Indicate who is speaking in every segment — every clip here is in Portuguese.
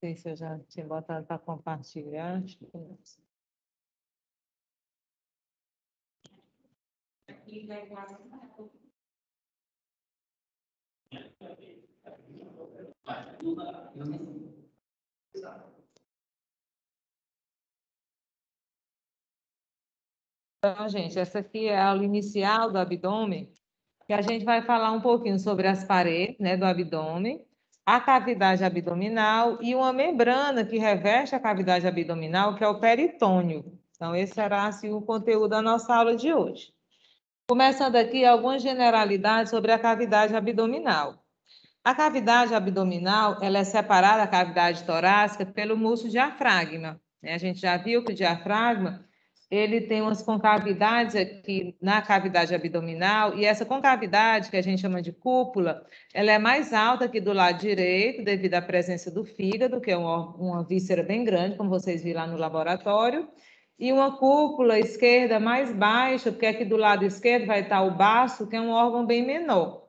Speaker 1: sei se eu já tinha botado para compartilhar. Acho que não. Então, gente, essa aqui é a aula inicial do abdômen, que a gente vai falar um pouquinho sobre as paredes, né, do abdômen, a cavidade abdominal e uma membrana que reveste a cavidade abdominal, que é o peritônio. Então, esse será assim, o conteúdo da nossa aula de hoje. Começando aqui, algumas generalidades sobre a cavidade abdominal. A cavidade abdominal, ela é separada da cavidade torácica pelo músculo diafragma, né? A gente já viu que o diafragma, ele tem umas concavidades aqui na cavidade abdominal, e essa concavidade, que a gente chama de cúpula, ela é mais alta aqui do lado direito, devido à presença do fígado, que é uma víscera bem grande, como vocês viram lá no laboratório, e uma cúpula esquerda mais baixa, porque aqui do lado esquerdo vai estar o baço, que é um órgão bem menor.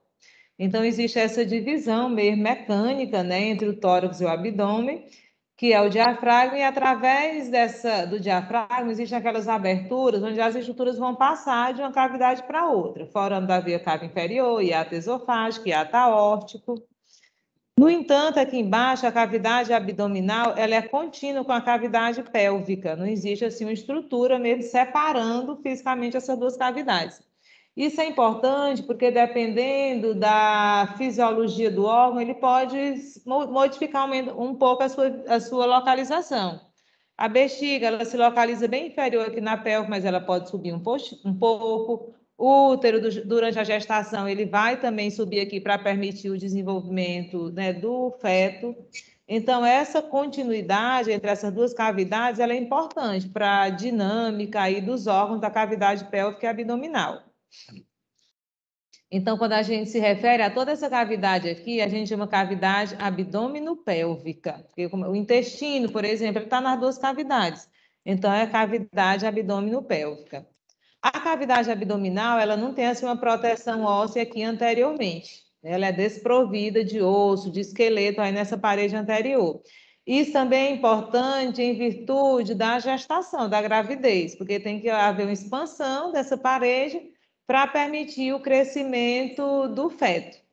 Speaker 1: Então, existe essa divisão mesmo mecânica, né, entre o tórax e o abdômen, que é o diafragma, e através do diafragma existem aquelas aberturas onde as estruturas vão passar de uma cavidade para outra, forando da via cava inferior, hiato esofágico, hiato aórtico. No entanto, aqui embaixo, a cavidade abdominal ela é contínua com a cavidade pélvica, não existe assim uma estrutura mesmo separando fisicamente essas duas cavidades. Isso é importante porque, dependendo da fisiologia do órgão, ele pode modificar um pouco a sua localização. A bexiga, ela se localiza bem inferior aqui na pelve, mas ela pode subir um pouco. O útero, durante a gestação, ele vai também subir aqui para permitir o desenvolvimento, né, do feto. Então, essa continuidade entre essas duas cavidades, ela é importante para a dinâmica aí dos órgãos da cavidade pélvica e abdominal. Então, quando a gente se refere a toda essa cavidade aqui, a gente chama cavidade abdominopélvica. Porque o intestino, por exemplo, ele está nas duas cavidades. Então, é a cavidade abdominopélvica. A cavidade abdominal, ela não tem assim, uma proteção óssea aqui anteriormente. Ela é desprovida de osso, de esqueleto aí nessa parede anterior. Isso também é importante em virtude da gestação, da gravidez, porque tem que haver uma expansão dessa parede para permitir o crescimento do feto.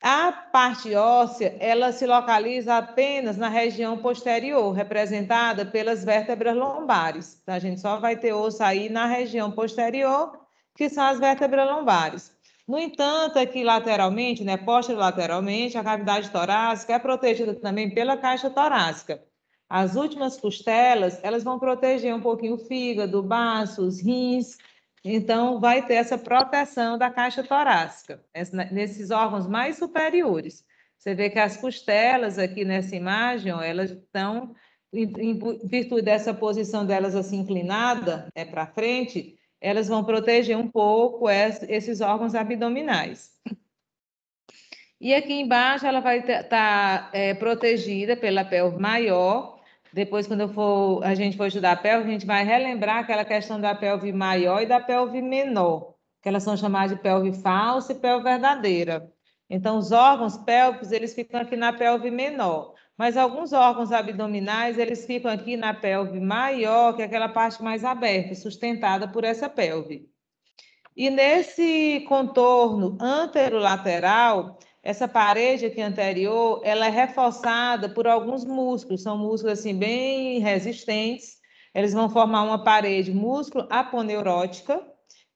Speaker 1: A parte óssea, ela se localiza apenas na região posterior, representada pelas vértebras lombares. Então, a gente só vai ter osso aí na região posterior, que são as vértebras lombares. No entanto, aqui lateralmente, né, posterolateralmente, a cavidade torácica é protegida também pela caixa torácica. As últimas costelas, elas vão proteger um pouquinho o fígado, o baço, os rins. Então, vai ter essa proteção da caixa torácica, nesses órgãos mais superiores. Você vê que as costelas aqui nessa imagem, ó, elas estão, em virtude dessa posição delas assim inclinada, para frente, elas vão proteger um pouco esses órgãos abdominais. E aqui embaixo ela vai estar protegida pela pelve maior. Depois, quando a gente for estudar a pelve, a gente vai relembrar aquela questão da pelve maior e da pelve menor, que elas são chamadas de pelve falsa e pelve verdadeira. Então, os órgãos pélvicos, eles ficam aqui na pelve menor, mas alguns órgãos abdominais, eles ficam aqui na pelve maior, que é aquela parte mais aberta, sustentada por essa pelve. E nesse contorno anterolateral, essa parede aqui anterior, ela é reforçada por alguns músculos, são músculos assim bem resistentes. Eles vão formar uma parede músculo aponeurótica,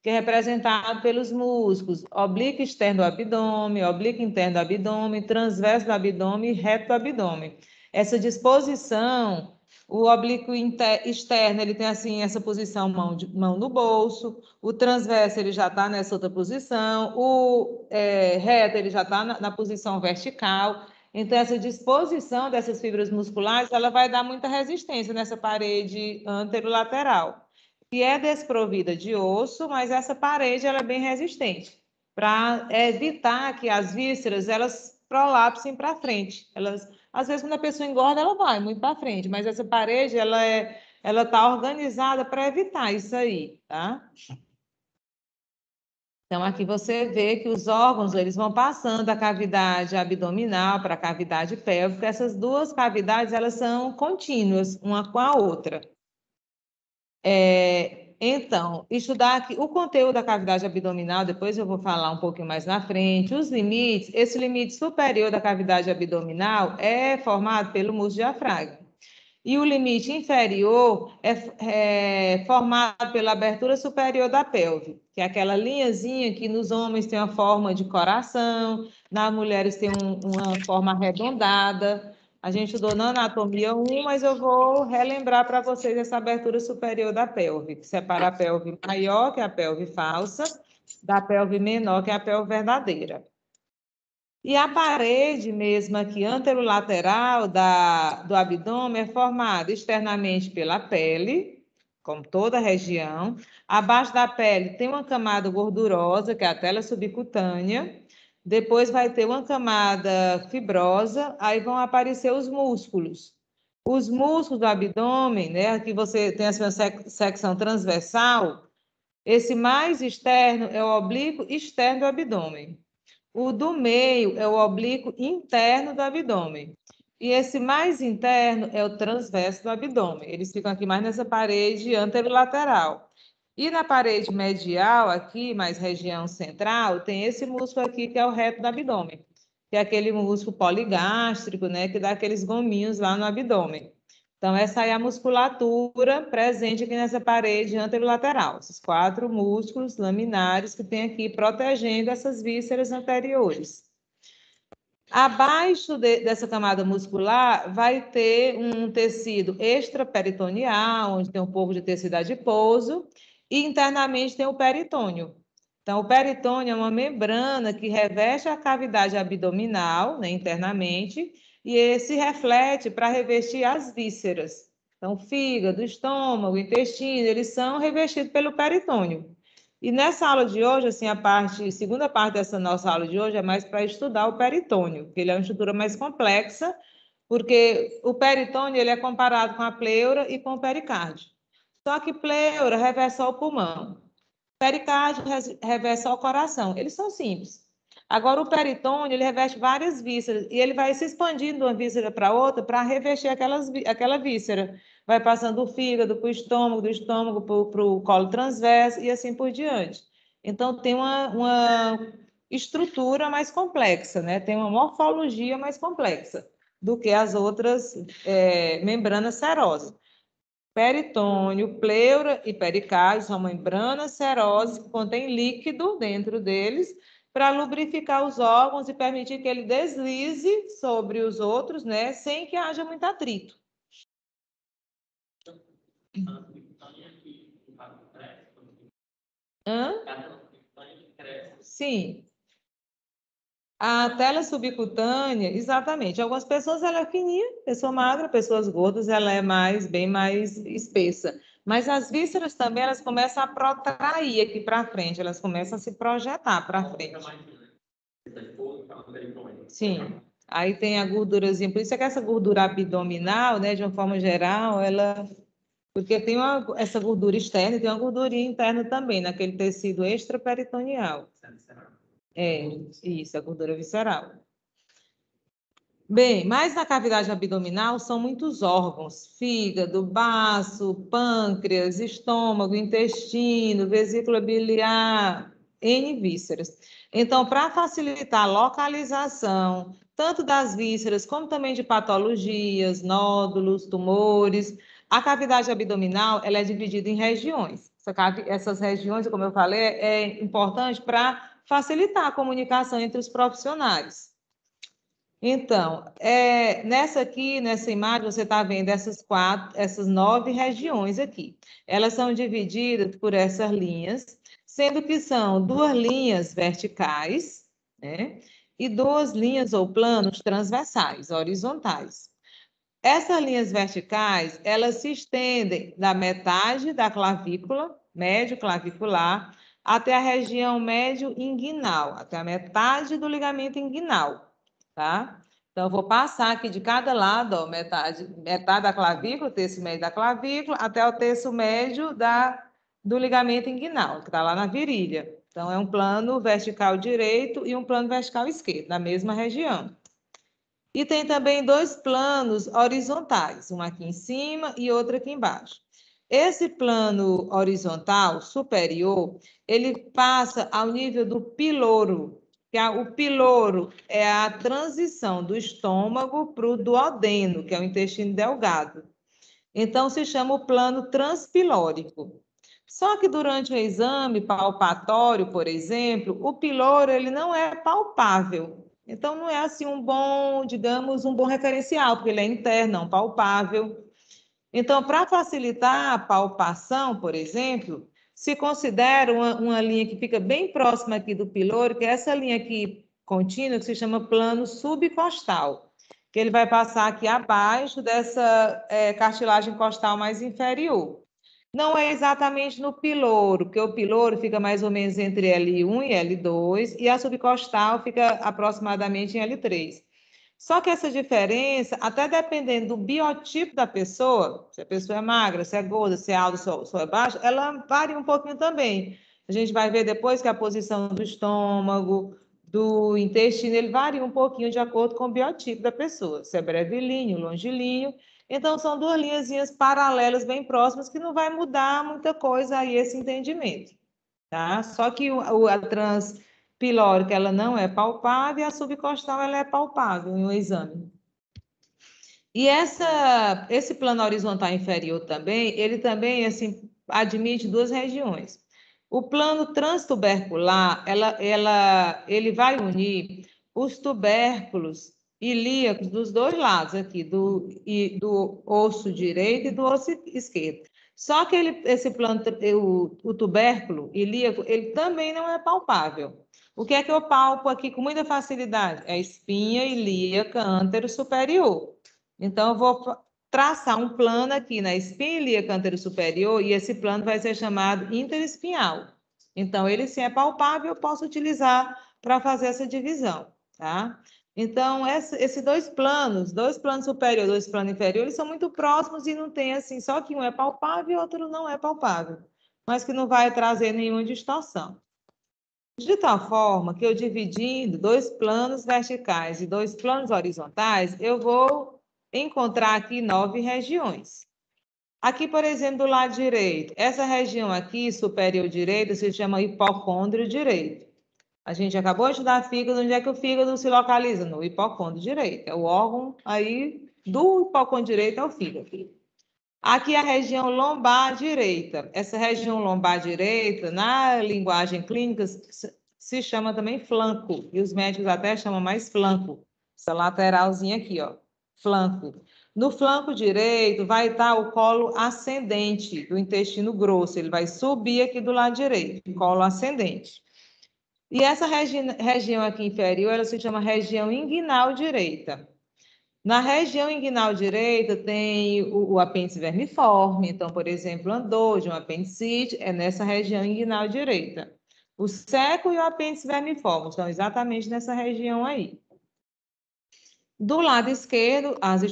Speaker 1: que é representado pelos músculos oblíquo externo do abdômen, oblíquo interno do abdômen, transverso do abdômen e reto do abdômen. Essa disposição, o oblíquo externo, ele tem assim essa posição mão no bolso, o transverso ele já está nessa outra posição, o reto ele já está na posição vertical. Então, essa disposição dessas fibras musculares, ela vai dar muita resistência nessa parede anterolateral, que é desprovida de osso, mas essa parede ela é bem resistente, para evitar que as vísceras elas prolapsem para frente. Às vezes, quando a pessoa engorda, ela vai muito para frente, mas essa parede ela é ela está organizada para evitar isso aí, tá? Então, aqui você vê que os órgãos, eles vão passando da cavidade abdominal para a cavidade pélvica. Essas duas cavidades, elas são contínuas, uma com a outra. Então, estudar aqui o conteúdo da cavidade abdominal, depois eu vou falar um pouquinho mais na frente, os limites, esse limite superior da cavidade abdominal é formado pelo músculo diafragma. E o limite inferior é formado pela abertura superior da pelve, que é aquela linhazinha que nos homens tem uma forma de coração, nas mulheres tem uma forma arredondada. A gente estudou na anatomia 1, mas eu vou relembrar para vocês essa abertura superior da pelve, que separa a pelve maior, que é a pelve falsa, da pelve menor, que é a pelve verdadeira. E a parede mesmo aqui, anterolateral do abdômen, é formada externamente pela pele, como toda a região. Abaixo da pele tem uma camada gordurosa, que é a tela subcutânea. Depois vai ter uma camada fibrosa, aí vão aparecer os músculos. Os músculos do abdômen, né? Aqui você tem a sua secção transversal. Esse mais externo é o oblíquo externo do abdômen. O do meio é o oblíquo interno do abdômen. E esse mais interno é o transverso do abdômen. Eles ficam aqui mais nessa parede anterolateral. E na parede medial, aqui, mais região central, tem esse músculo aqui, que é o reto do abdômen, que é aquele músculo poligástrico, né, que dá aqueles gominhos lá no abdômen. Então, essa é a musculatura presente aqui nessa parede anterolateral, esses 4 músculos laminares que tem aqui protegendo essas vísceras anteriores. Abaixo dessa camada muscular vai ter um tecido extraperitoneal, onde tem um pouco de tecido adiposo, e internamente tem o peritônio. Então, o peritônio é uma membrana que reveste a cavidade abdominal, né, internamente, e esse reflete para revestir as vísceras. Então, o fígado, o estômago, o intestino, eles são revestidos pelo peritônio. E nessa aula de hoje, assim, segunda parte dessa nossa aula de hoje é mais para estudar o peritônio, que ele é uma estrutura mais complexa, porque o peritônio ele é comparado com a pleura e com o pericárdio. Só que pleura reveste só o pulmão, pericárdio reveste só o coração. Eles são simples. Agora, o peritônio, ele reveste várias vísceras e ele vai se expandindo de uma víscera para outra para revestir aquela víscera. Vai passando do fígado para o estômago, do estômago para o colo transverso e assim por diante. Então, tem uma estrutura mais complexa, né? Tem uma morfologia mais complexa do que as outras membranas serosas. Peritônio, pleura e pericárdio são membranas serosas que contêm líquido dentro deles para lubrificar os órgãos e permitir que ele deslize sobre os outros, né, sem que haja muito atrito. Hã? Sim. A tela subcutânea, exatamente. Algumas pessoas ela é fininha, pessoa magra, pessoas gordas ela é bem mais espessa. Mas as vísceras também elas começam a protrair aqui para frente, elas começam a se projetar para frente. Sim. Aí tem a gordurazinha, por isso é que essa gordura abdominal, né, de uma forma geral, ela porque tem essa gordura externa e tem uma gordurinha interna também, naquele tecido extraperitoneal. É, isso, a gordura visceral. Bem, mas na cavidade abdominal são muitos órgãos: fígado, baço, pâncreas, estômago, intestino, vesícula biliar, N vísceras. Então, para facilitar a localização, tanto das vísceras como também de patologias, nódulos, tumores, a cavidade abdominal ela é dividida em regiões. Essas regiões, como eu falei, é importante para facilitar a comunicação entre os profissionais. Então, nessa imagem, você está vendo essas 9 regiões aqui. Elas são divididas por essas linhas, sendo que são 2 linhas verticais, né? E 2 linhas ou planos transversais, horizontais. Essas linhas verticais, elas se estendem da metade da clavícula, médio clavicular, até a região médio inguinal, até a metade do ligamento inguinal, tá? Então, eu vou passar aqui de cada lado, ó, metade da clavícula, o terço médio da clavícula, até o terço médio do ligamento inguinal, que está lá na virilha. Então, é um plano vertical direito e um plano vertical esquerdo, na mesma região. E tem também dois planos horizontais, um aqui em cima e outro aqui embaixo. Esse plano horizontal superior, ele passa ao nível do piloro, que o piloro é a transição do estômago para o duodeno, que é o intestino delgado. Então, se chama o plano transpilórico. Só que durante o exame palpatório, por exemplo, o piloro ele não é palpável. Então, não é assim um bom, digamos, um bom referencial, porque ele é interno, não palpável. Então, para facilitar a palpação, por exemplo, se considera uma linha que fica bem próxima aqui do piloro, que é essa linha aqui contínua, que se chama plano subcostal, que ele vai passar aqui abaixo dessa cartilagem costal mais inferior. Não é exatamente no piloro, porque o piloro fica mais ou menos entre L1 e L2, e a subcostal fica aproximadamente em L3. Só que essa diferença, até dependendo do biotipo da pessoa, se a pessoa é magra, se é gorda, se é alta, se é baixa, ela varia um pouquinho também. A gente vai ver depois que a posição do estômago, do intestino, ele varia um pouquinho de acordo com o biotipo da pessoa, se é brevilíneo, longilíneo. Então, são duas linhazinhas paralelas bem próximas que não vai mudar muita coisa aí esse entendimento, tá? Só que a transpilórica, ela não é palpável e a subcostal, ela é palpável em um exame. E esse plano horizontal inferior também, ele também, assim, admite duas regiões. O plano transtubercular, ele vai unir os tubérculos ilíacos dos dois lados aqui, do osso direito e do osso esquerdo. Só que esse plano, o tubérculo ilíaco, ele também não é palpável. O que é que eu palpo aqui com muita facilidade? É a espinha ilíaca antero-superior. Então, eu vou traçar um plano aqui na espinha ilíaca antero-superior e esse plano vai ser chamado interespinhal. Então, ele sim é palpável, eu posso utilizar para fazer essa divisão, tá? Então, esses dois planos superior e dois planos inferior, eles são muito próximos e não tem assim, só que um é palpável e outro não é palpável, mas que não vai trazer nenhuma distorção. De tal forma que eu dividindo dois planos verticais e dois planos horizontais, eu vou encontrar aqui 9 regiões. Aqui, por exemplo, do lado direito, essa região aqui, superior direita, se chama hipocôndrio direito. A gente acabou de estudar fígado, onde é que o fígado se localiza? No hipocôndrio direito. É o órgão aí do hipocôndrio direito é o fígado. Aqui a região lombar direita. Essa região lombar direita, na linguagem clínica, se chama também flanco. E os médicos até chamam mais flanco. Essa lateralzinha aqui, ó, flanco. No flanco direito vai estar o colo ascendente do intestino grosso. Ele vai subir aqui do lado direito, colo ascendente. E essa região aqui inferior, ela se chama região inguinal direita. Na região inguinal direita tem o apêndice vermiforme, então, por exemplo, andou de um apendicite, é nessa região inguinal direita. O seco e o apêndice vermiforme estão exatamente nessa região aí. Do lado esquerdo, as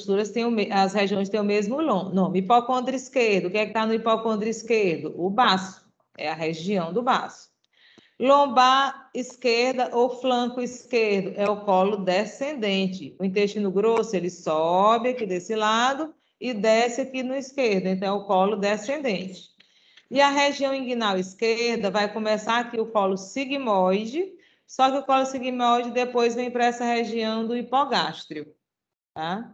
Speaker 1: as regiões têm o mesmo nome. Hipocôndrio esquerdo, o que é que está no hipocôndrio esquerdo? O baço, é a região do baço. Lombar esquerda ou flanco esquerdo é o colo descendente. O intestino grosso, ele sobe aqui desse lado e desce aqui no esquerdo, então é o colo descendente. E a região inguinal esquerda vai começar aqui o colo sigmoide, só que o colo sigmoide depois vem para essa região do hipogástrio, tá?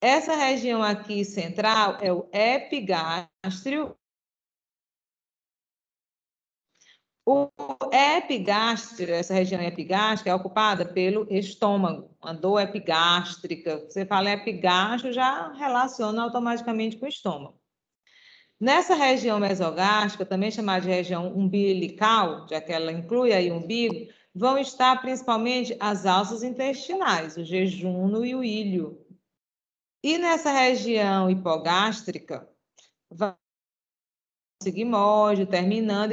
Speaker 1: Essa região aqui central é o epigástrio. O epigástrio, essa região epigástrica, é ocupada pelo estômago, uma dor epigástrica. Você fala epigástrio, já relaciona automaticamente com o estômago. Nessa região mesogástrica, também chamada de região umbilical, já que ela inclui aí o umbigo, vão estar principalmente as alças intestinais, o jejum e o ilho. E nessa região hipogástrica, sigmoide, terminando,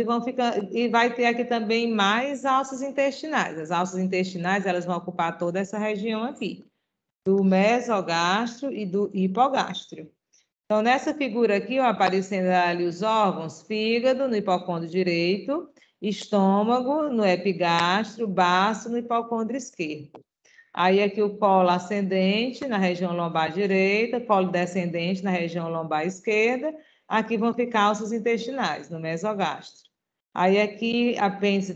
Speaker 1: e vai ter aqui também mais alças intestinais. As alças intestinais, elas vão ocupar toda essa região aqui. do mesogastro e do hipogastro. Então, nessa figura aqui, ó, aparecendo ali os órgãos, fígado no hipocôndrio direito, estômago no epigastro, baço no hipocôndrio esquerdo. Aí aqui o colo ascendente na região lombar direita, colo descendente na região lombar esquerda. Aqui vão ficar ossos intestinais, no mesogastro. Aí aqui apêndice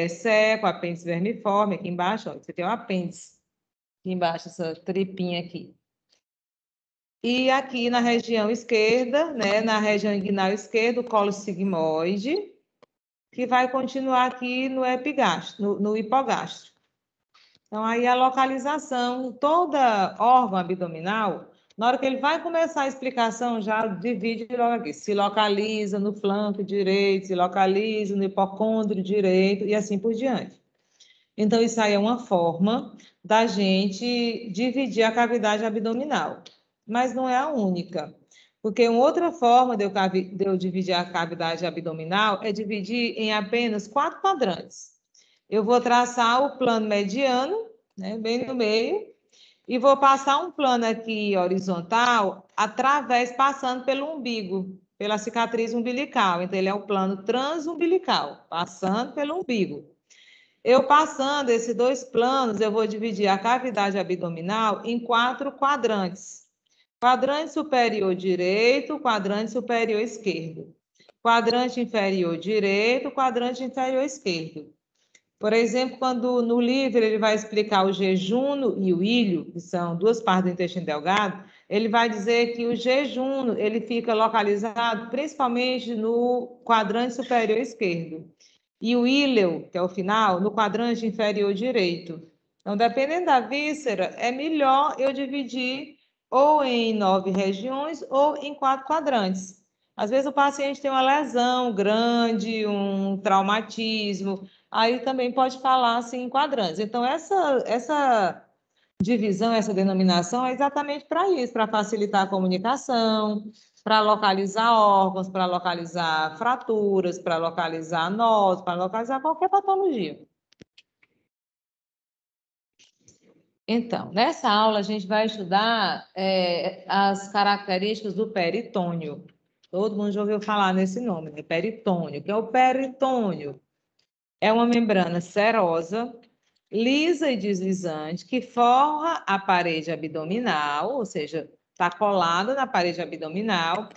Speaker 1: seco, apêndice vermiforme, aqui embaixo, ó, você tem o apêndice. Aqui embaixo, essa tripinha aqui. E aqui na região esquerda, né, na região inguinal esquerda, o colo sigmoide, que vai continuar aqui no epigastro, no hipogastro. Então, aí a localização, toda órgão abdominal, na hora que ele vai começar a explicação, já divide logo aqui. Se localiza no flanco direito, se localiza no hipocôndrio direito e assim por diante. Então, isso aí é uma forma da gente dividir a cavidade abdominal, mas não é a única. Porque uma outra forma de eu dividir a cavidade abdominal é dividir em apenas 4 quadrantes. Eu vou traçar o plano mediano, né, bem no meio, e vou passar um plano aqui horizontal, passando pelo umbigo, pela cicatriz umbilical. Então, ele é o plano transumbilical, passando pelo umbigo. Eu passando esses 2 planos, eu vou dividir a cavidade abdominal em 4 quadrantes. Quadrante superior direito, quadrante superior esquerdo. Quadrante inferior direito, quadrante inferior esquerdo. Por exemplo, quando no livro ele vai explicar o jejuno e o ilho, que são 2 partes do intestino delgado, ele vai dizer que o jejuno ele fica localizado principalmente no quadrante superior esquerdo. E o íleo, que é o final, no quadrante inferior direito. Então, dependendo da víscera, é melhor eu dividir ou em 9 regiões ou em 4 quadrantes. Às vezes o paciente tem uma lesão grande, um traumatismo, aí também pode falar assim em quadrantes. Então, essa divisão, essa denominação é exatamente para isso, para facilitar a comunicação, para localizar órgãos, para localizar fraturas, para localizar nós, para localizar qualquer patologia. Então, nessa aula a gente vai estudar as características do peritônio. Todo mundo já ouviu falar nesse nome, né? Peritônio. O que é o peritônio? É uma membrana serosa, lisa e deslizante, que forra a parede abdominal, ou seja, está colada na parede abdominal,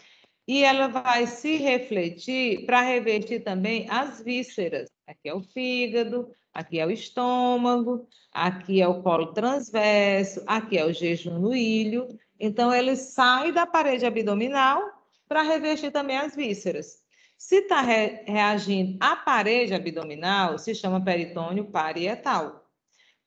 Speaker 1: e ela vai se refletir para revestir também as vísceras. Aqui é o fígado, aqui é o estômago, aqui é o colo transverso, aqui é o jejum no ilho. Então, ele sai da parede abdominal para revestir também as vísceras. Se está reagindo à parede abdominal, se chama peritônio parietal.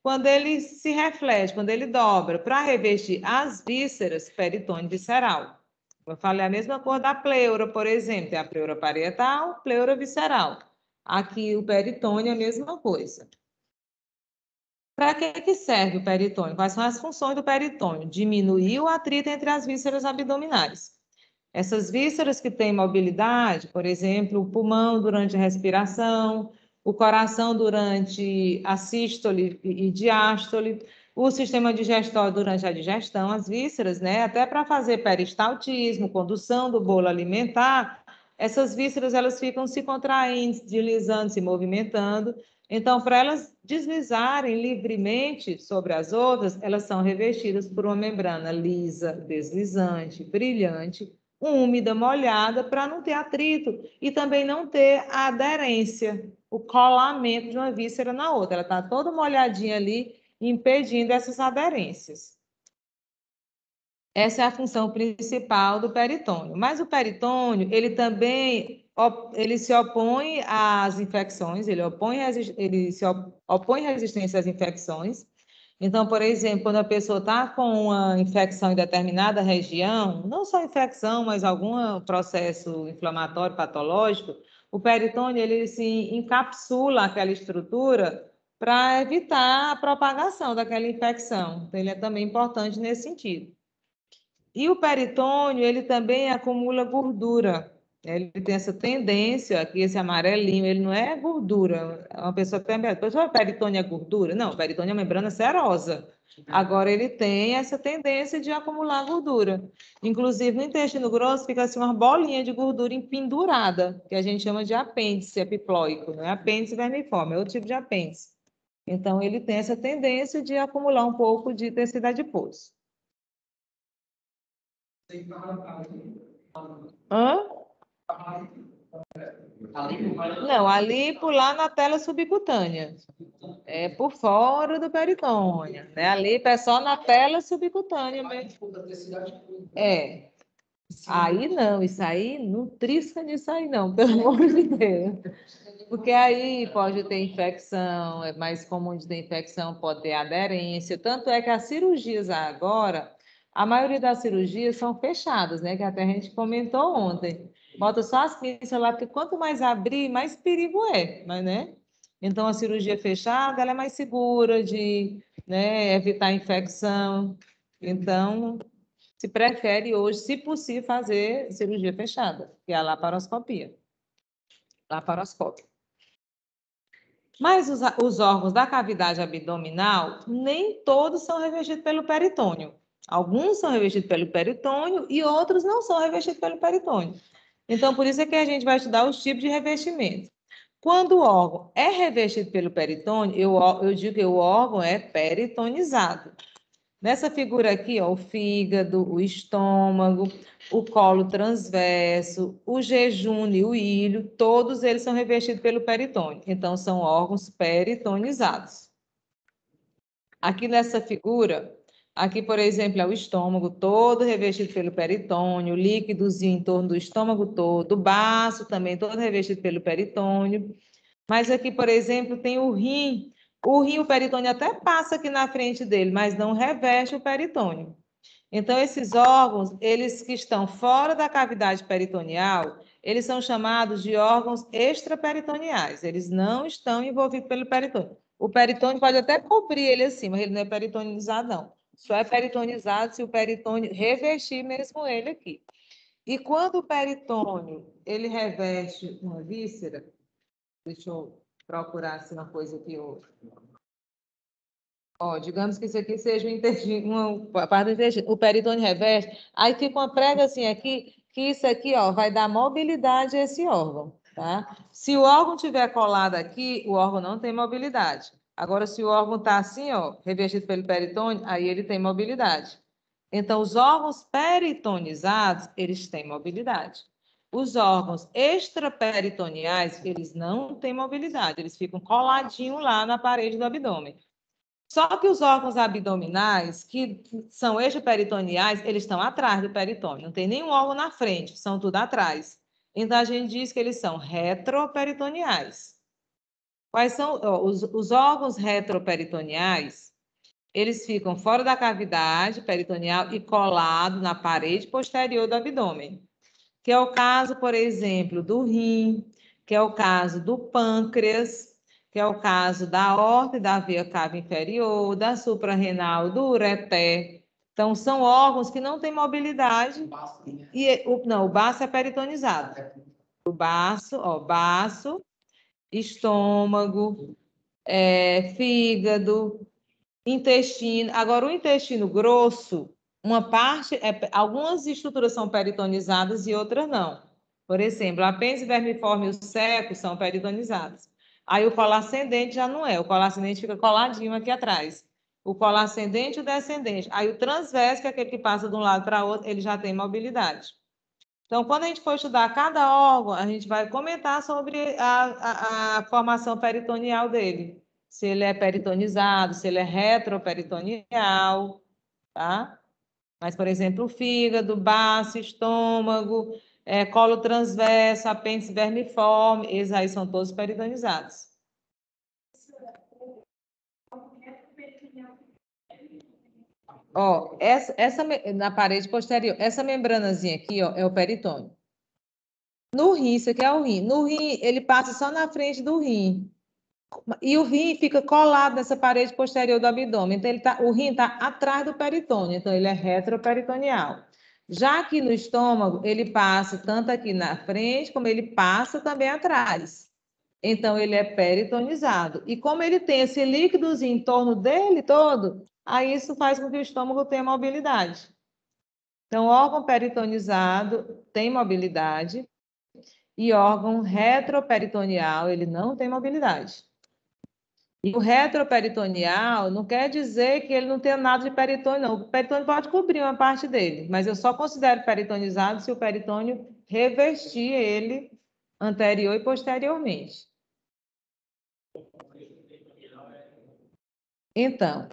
Speaker 1: Quando ele se reflete, quando ele dobra para revestir as vísceras, peritônio visceral. Eu falei a mesma cor da pleura, por exemplo, tem a pleura parietal, pleura visceral. Aqui o peritônio é a mesma coisa. Para que serve o peritônio? Quais são as funções do peritônio? Diminuir o atrito entre as vísceras abdominais. Essas vísceras que têm mobilidade, por exemplo, o pulmão durante a respiração, o coração durante a sístole e diástole, o sistema digestório durante a digestão, as vísceras, né? Até para fazer peristaltismo, condução do bolo alimentar, essas vísceras elas ficam se contraindo, deslizando, se movimentando. Então, para elas deslizarem livremente sobre as outras, elas são revestidas por uma membrana lisa, deslizante, brilhante, úmida, molhada, para não ter atrito e também não ter a aderência, o colamento de uma víscera na outra. Ela está toda molhadinha ali, impedindo essas aderências. Essa é a função principal do peritônio. Mas o peritônio, ele também se opõe às infecções, ele se opõe à resistência às infecções. Então, por exemplo, quando a pessoa está com uma infecção em determinada região, não só infecção, mas algum processo inflamatório patológico, o peritônio ele se encapsula aquela estrutura para evitar a propagação daquela infecção. Então, ele é também importante nesse sentido. E o peritônio, ele também acumula gordura. Ele tem essa tendência aqui, esse amarelinho, ele não é gordura. Uma pessoa que tem... A pessoa peritônio é gordura? Não, peritônio é membrana serosa. Agora, ele tem essa tendência de acumular gordura. Inclusive, no intestino grosso fica assim uma bolinha de gordura empendurada, que a gente chama de apêndice epiploico, não é apêndice vermiforme, é outro tipo de apêndice. Então, ele tem essa tendência de acumular um pouco de tecido adiposo. Hã? Não, a lipo lá na tela subcutânea. É por fora do peritônio, né? A lipo é só na tela subcutânea mesmo. É. Aí não, isso aí não trisca nisso aí não, pelo amor de Deus. Porque aí pode ter infecção, é mais comum de ter infecção, pode ter aderência. Tanto é que as cirurgias agora, a maioria das cirurgias são fechadas, né? Que até a gente comentou ontem. Bota só as pinças lá, porque quanto mais abrir, mais perigo é, mas, né? Então, a cirurgia fechada, ela é mais segura de, né, evitar infecção. Então, se prefere hoje, se possível, fazer cirurgia fechada, que é a laparoscopia. Laparoscópio. Mas os órgãos da cavidade abdominal, nem todos são revestidos pelo peritônio. Alguns são revestidos pelo peritônio e outros não são revestidos pelo peritônio. Então, por isso é que a gente vai estudar os tipos de revestimento. Quando o órgão é revestido pelo peritônio, eu digo que o órgão é peritonizado. Nessa figura aqui, ó, o fígado, o estômago, o colo transverso, o jejune e o ilho, todos eles são revestidos pelo peritônio. Então, são órgãos peritonizados. Aqui nessa figura, aqui, por exemplo, é o estômago todo revestido pelo peritônio, líquidozinho em torno do estômago todo, o baço também todo revestido pelo peritônio. Mas aqui, por exemplo, tem o rim. O rim, o peritônio até passa aqui na frente dele, mas não reveste o peritônio. Então, esses órgãos, eles que estão fora da cavidade peritoneal, eles são chamados de órgãos extraperitoneais. Eles não estão envolvidos pelo peritônio. O peritônio pode até cobrir ele assim, mas ele não é peritonizado, não. Só é peritonizado se o peritônio revestir mesmo ele aqui. E quando o peritônio, ele reveste uma víscera, deixa eu procurar assim, uma coisa aqui. Ó, digamos que isso aqui seja um intestino, uma parte do intestino. O peritônio reveste, aí fica uma prega assim aqui, que isso aqui ó, vai dar mobilidade a esse órgão. Tá? Se o órgão estiver colado aqui, o órgão não tem mobilidade. Agora, se o órgão está assim, ó, revestido pelo peritônio, aí ele tem mobilidade. Então, os órgãos peritonizados, eles têm mobilidade. Os órgãos extraperitoneais, eles não têm mobilidade, eles ficam coladinhos lá na parede do abdômen. Só que os órgãos abdominais, que são extraperitoneais, eles estão atrás do peritônio. Não tem nenhum órgão na frente, são tudo atrás. Então, a gente diz que eles são retroperitoneais. Quais são os órgãos retroperitoneais? Eles ficam fora da cavidade peritoneal e colados na parede posterior do abdômen. Que é o caso, por exemplo, do rim, que é o caso do pâncreas, que é o caso da aorta e da veia cava inferior, da suprarrenal, do ureter. Então, são órgãos que não têm mobilidade. Não, o baço é peritonizado. O baço, ó, baço, estômago, fígado, intestino. Agora, o intestino grosso, uma parte, algumas estruturas são peritonizadas e outras não. Por exemplo, a apêndice vermiforme e o seco são peritonizados. Aí o colar ascendente já não é. O colar ascendente fica coladinho aqui atrás. O colar ascendente e o descendente. Aí o transverso, que é aquele que passa de um lado para outro, ele já tem mobilidade. Então, quando a gente for estudar cada órgão, a gente vai comentar sobre a formação peritoneal dele. Se ele é peritonizado, se ele é retroperitoneal, tá? Mas, por exemplo, o fígado, baço, estômago, colo transverso, apêndice vermiforme, esses aí são todos peritonizados. Ó, essa na parede posterior, essa membranazinha aqui, ó, é o peritônio. No rim, isso aqui é o rim. No rim, ele passa só na frente do rim. E o rim fica colado nessa parede posterior do abdômen. Então, o rim está atrás do peritônio. Então, ele é retroperitoneal. Já que no estômago, ele passa tanto aqui na frente, como ele passa também atrás. Então, ele é peritonizado. E como ele tem esse líquidozinho em torno dele todo, aí isso faz com que o estômago tenha mobilidade. Então, órgão peritonizado tem mobilidade e órgão retroperitoneal, ele não tem mobilidade. E o retroperitoneal não quer dizer que ele não tenha nada de peritônio, não. O peritônio pode cobrir uma parte dele, mas eu só considero peritonizado se o peritônio revestir ele anterior e posteriormente. Então,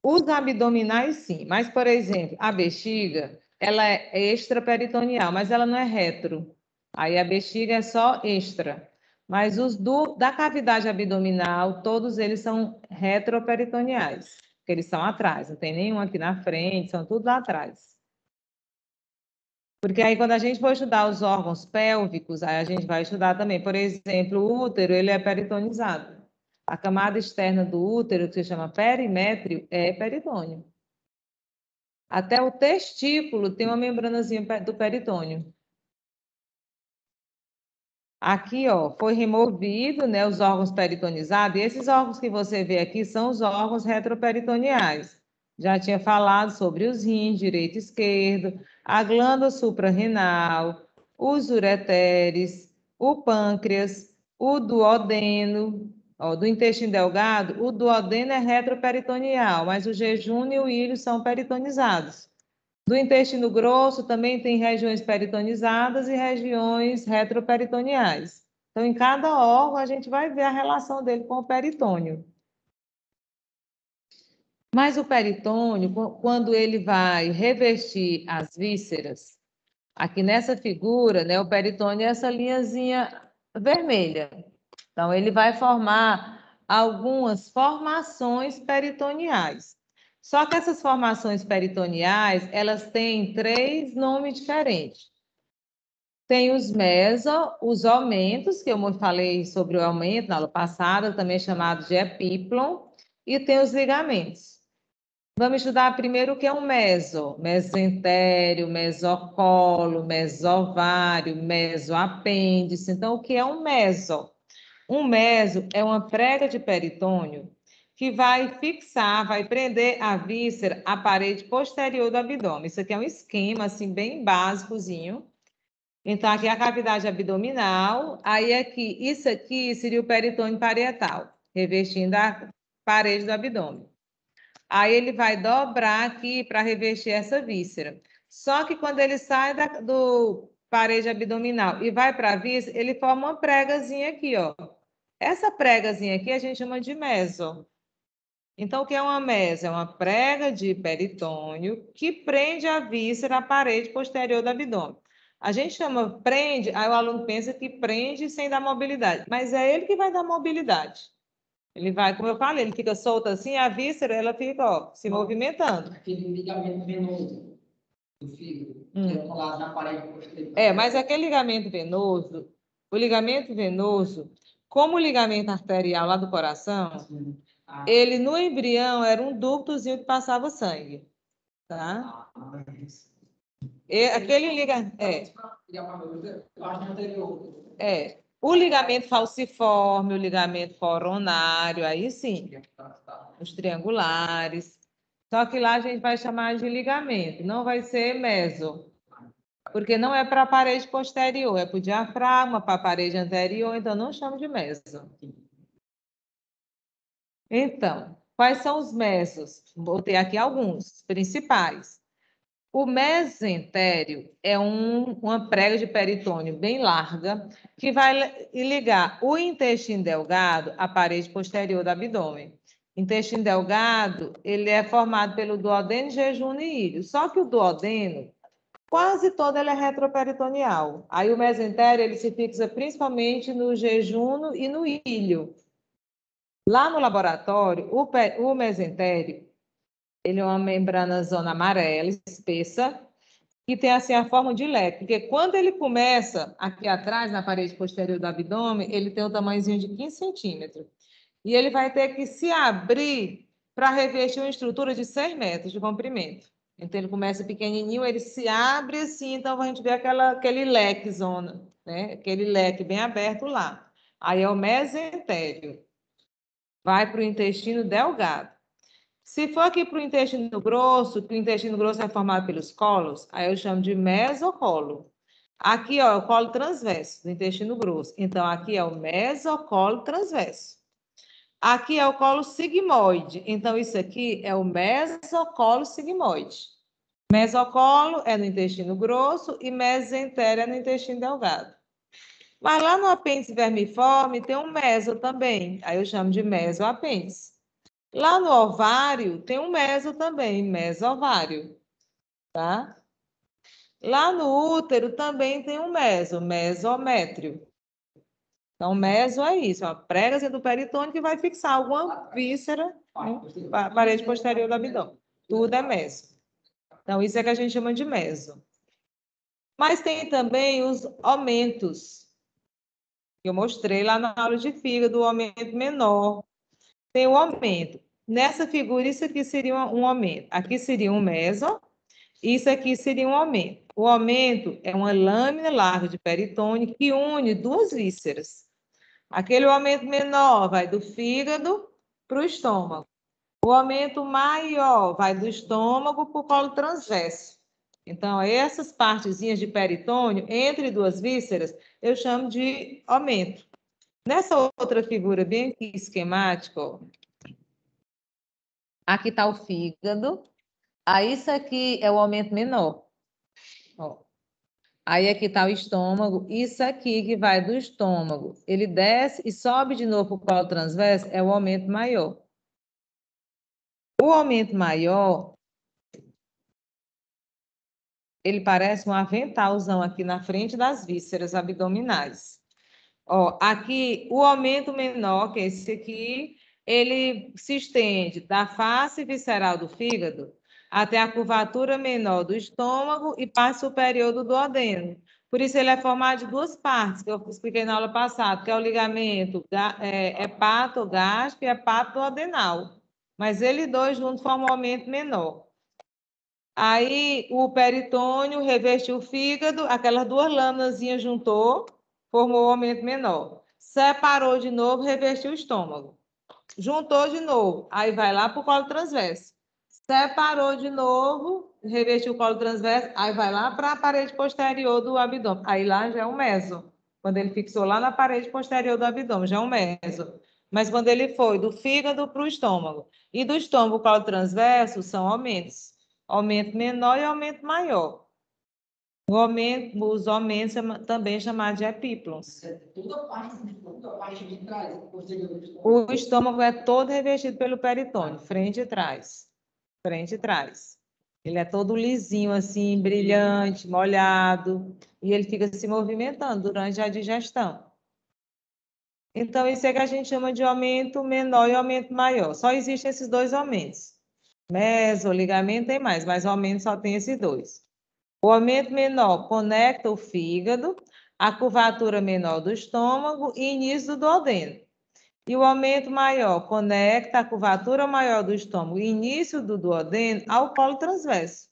Speaker 1: os abdominais, sim. Mas, por exemplo, a bexiga, ela é extraperitoneal, mas ela não é retro. Aí a bexiga é só extra. Mas os da cavidade abdominal, todos eles são retroperitoneais, porque eles são atrás, não tem nenhum aqui na frente, são tudo lá atrás. Porque aí, quando a gente for estudar os órgãos pélvicos, aí a gente vai estudar também, por exemplo, o útero, ele é peritonizado. A camada externa do útero, que se chama perimétrio, é peritônio. Até o testículo tem uma membranazinha do peritônio. Aqui, ó, foi removido, né, os órgãos peritonizados, e esses órgãos que você vê aqui são os órgãos retroperitoneais. Já tinha falado sobre os rins, direito e esquerdo, a glândula suprarrenal, os ureteres, o pâncreas, o duodeno, ó, do intestino delgado, o duodeno é retroperitoneal, mas o jejum e o ilho são peritonizados. Do intestino grosso também tem regiões peritonizadas e regiões retroperitoneais. Então, em cada órgão, a gente vai ver a relação dele com o peritônio. Mas o peritônio, quando ele vai revestir as vísceras, aqui nessa figura, né, o peritônio é essa linhazinha vermelha. Então, ele vai formar algumas formações peritoneais. Só que essas formações peritoneais, elas têm 3 nomes diferentes. Tem os aumentos, que eu falei sobre o aumento na aula passada, também chamado de epíplon, e tem os ligamentos. Vamos estudar primeiro o que é um mesentério, mesocolo, mesovário, mesoapêndice. Então, o que é um meso? Um meso é uma prega de peritônio que vai fixar, vai prender a víscera à parede posterior do abdômen. Isso aqui é um esquema, assim, bem básicozinho. Então, aqui é a cavidade abdominal, aí aqui, isso aqui seria o peritônio parietal, revestindo a parede do abdômen. Aí ele vai dobrar aqui para revestir essa víscera. Só que quando ele sai do parede abdominal e vai para a víscera, ele forma uma pregazinha aqui, ó. Essa pregazinha aqui a gente chama de meso. Então, o que é uma meso? É uma prega de peritônio que prende a víscera à parede posterior do abdômen. A gente chama prende, aí o aluno pensa que prende sem dar mobilidade, mas é ele que vai dar mobilidade. Ele vai, como eu falei, ele fica solto assim, a víscera, ela fica, ó, se movimentando.
Speaker 2: Aquele ligamento venoso do fígado, que é colado na parede posterior.
Speaker 1: Mas aquele ligamento venoso, o ligamento venoso, como o ligamento arterial lá do coração, ele no embrião era um ductozinho que passava sangue, tá? Aquele ligamento, o ligamento falciforme, o ligamento coronário, aí sim, os triangulares. Só que lá a gente vai chamar de ligamento, não vai ser meso, porque não é para a parede posterior, é para o diafragma, para a parede anterior, então não chamo de meso. Então, quais são os mesos? Botei aqui alguns principais. O mesentério é uma prega de peritônio bem larga que vai ligar o intestino delgado à parede posterior do abdômen. Intestino delgado, ele é formado pelo duodeno, jejum e ilho. Só que o duodeno, quase todo ele é retroperitoneal. Aí o mesentério, ele se fixa principalmente no jejum e no ilho. Lá no laboratório, o mesentério, ele é uma membrana zona amarela, espessa, que tem assim a forma de leque, porque quando ele começa aqui atrás, na parede posterior do abdômen, ele tem um tamanhozinho de 15 centímetros. E ele vai ter que se abrir para revestir uma estrutura de 6 metros de comprimento. Então, ele começa pequenininho, ele se abre assim, então a gente vê aquele leque zona, né? Aquele leque bem aberto lá. Aí é o mesentério. Vai para o intestino delgado. Se for aqui para o intestino grosso, que o intestino grosso é formado pelos colos, aí eu chamo de mesocolo. Aqui, ó, é o colo transverso do intestino grosso. Então, aqui é o mesocolo transverso. Aqui é o colo sigmoide. Então, isso aqui é o mesocolo sigmoide. Mesocolo é no intestino grosso e mesentério é no intestino delgado. Mas lá no apêndice vermiforme tem um meso também. Aí eu chamo de mesoapêndice. Lá no ovário tem um meso também, mesovário, tá? Lá no útero também tem um mesométrio. Então, meso é isso, a prega do peritônio que vai fixar alguma víscera, né, parede posterior do abdômen. Tudo é meso. Então, isso é que a gente chama de meso. Mas tem também os aumentos, que eu mostrei lá na aula de fígado, o aumento menor. Tem o aumento. Nessa figura, isso aqui seria um aumento. Aqui seria um meso, isso aqui seria um aumento. O aumento é uma lâmina larga de peritônio que une duas vísceras. Aquele aumento menor vai do fígado para o estômago. O aumento maior vai do estômago para o colo transverso. Então, essas partezinhas de peritônio, entre duas vísceras, eu chamo de aumento. Nessa outra figura bem aqui, esquemática, ó, aqui está o fígado. Aí, isso aqui é o aumento menor. Ó. Aí, aqui está o estômago. Isso aqui que vai do estômago, ele desce e sobe de novo para o colo transverso, é o aumento maior. O aumento maior, ele parece um aventalzão aqui na frente das vísceras abdominais. Ó, aqui, o aumento menor, que é esse aqui, ele se estende da face visceral do fígado até a curvatura menor do estômago e parte superior do duodeno. Por isso, ele é formado de duas partes, que eu expliquei na aula passada, que é o ligamento hepatogástrico e hepatoduodenal. Mas eles dois juntos formam um aumento menor. Aí o peritônio revestiu o fígado, aquelas duas lâminas juntou, formou o aumento menor. Separou de novo, revestiu o estômago. Juntou de novo, aí vai lá para o colo transverso. Separou de novo, revestiu o colo transverso, aí vai lá para a parede posterior do abdômen. Aí lá já é um meso. Quando ele fixou lá na parede posterior do abdômen, já é um meso. Mas quando ele foi do fígado para o estômago e do estômago para o colo transverso, são aumentos. Aumento menor e aumento maior. Os aumentos também chamados de epíplons.
Speaker 2: Toda a parte de trás,
Speaker 1: o estômago é todo revestido pelo peritônio, frente e trás. Frente e trás. Ele é todo lisinho, assim, brilhante, molhado, e ele fica se movimentando durante a digestão. Então, isso é que a gente chama de aumento menor e aumento maior. Só existem esses dois aumentos. Meso, ligamento tem mais, mas o aumento só tem esses dois. O aumento menor conecta o fígado, a curvatura menor do estômago e início do duodeno. E o aumento maior conecta a curvatura maior do estômago e início do duodeno ao colo transverso.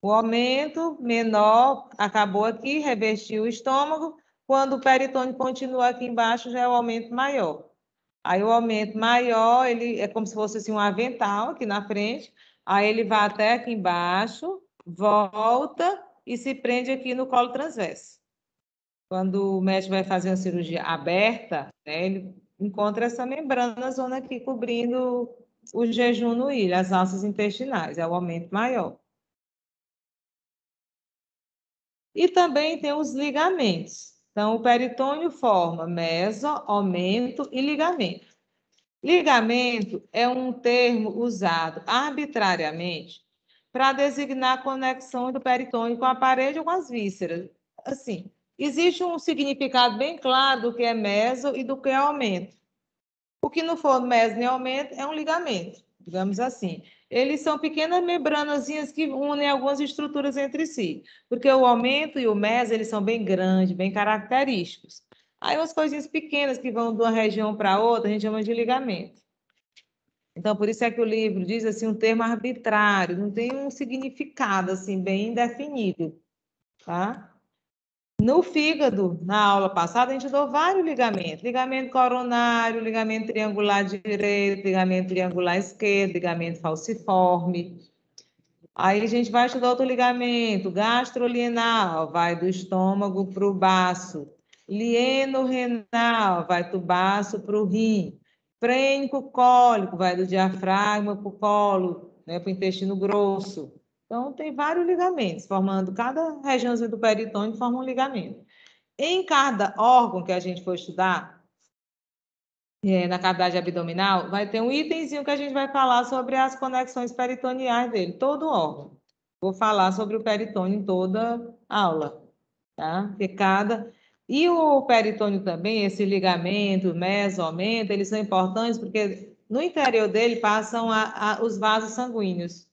Speaker 1: O aumento menor acabou aqui, revestiu o estômago. Quando o peritônio continua aqui embaixo, já é o aumento maior. Aí o aumento maior, ele é como se fosse assim, um avental aqui na frente. Aí ele vai até aqui embaixo, volta e se prende aqui no colo transverso. Quando o médico vai fazer uma cirurgia aberta, né, ele encontra essa membrana na zona aqui cobrindo o jejum no ilho, as alças intestinais, é o aumento maior. E também tem os ligamentos. Então, o peritônio forma meso, aumento e ligamento. Ligamento é um termo usado arbitrariamente para designar a conexão do peritônio com a parede ou com as vísceras. Assim, existe um significado bem claro do que é meso e do que é aumento. O que não for meso nem aumento é um ligamento, digamos assim. Eles são pequenas membranazinhas que unem algumas estruturas entre si, porque o aumento e o meso, eles são bem grandes, bem característicos. Aí umas coisinhas pequenas que vão de uma região para outra, a gente chama de ligamento. Então, por isso é que o livro diz assim um termo arbitrário, não tem um significado assim bem definido, tá? No fígado, na aula passada, a gente deu vários ligamentos. Ligamento coronário, ligamento triangular direito, ligamento triangular esquerdo, ligamento falciforme. Aí a gente vai estudar outro ligamento, gastrolienal, vai do estômago para o baço. Lieno-renal, vai do baço para o rim. Frênico-cólico, vai do diafragma para o colo, né, para o intestino grosso. Então, tem vários ligamentos, formando cada regiãozinha do peritônio forma um ligamento. Em cada órgão que a gente for estudar, na cavidade abdominal, vai ter um itemzinho que a gente vai falar sobre as conexões peritoneais dele, todo órgão. Vou falar sobre o peritônio em toda aula, tá? Porque cada... E o peritônio também, esse ligamento, meso, aumento, eles são importantes porque no interior dele passam os vasos sanguíneos.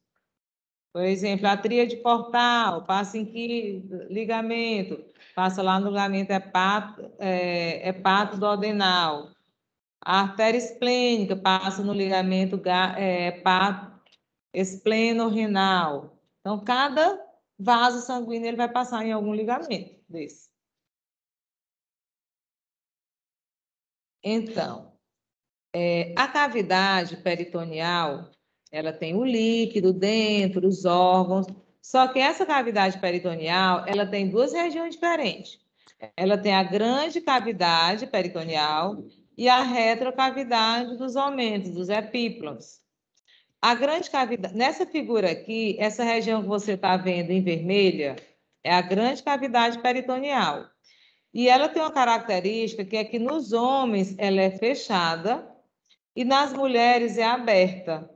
Speaker 1: Por exemplo, a tríade portal passa em que ligamento? Passa lá no ligamento hepatoduodenal. A artéria esplênica passa no ligamento espleno-renal. Então, cada vaso sanguíneo ele vai passar em algum ligamento desse. Então, a cavidade peritoneal, ela tem o líquido dentro, os órgãos, só que essa cavidade peritoneal, ela tem duas regiões diferentes. Ela tem a grande cavidade peritoneal e a retrocavidade dos aumentos, dos epíplons. A grande cavidade, nessa figura aqui, essa região que você está vendo em vermelha, é a grande cavidade peritoneal. E ela tem uma característica que é que nos homens ela é fechada e nas mulheres é aberta.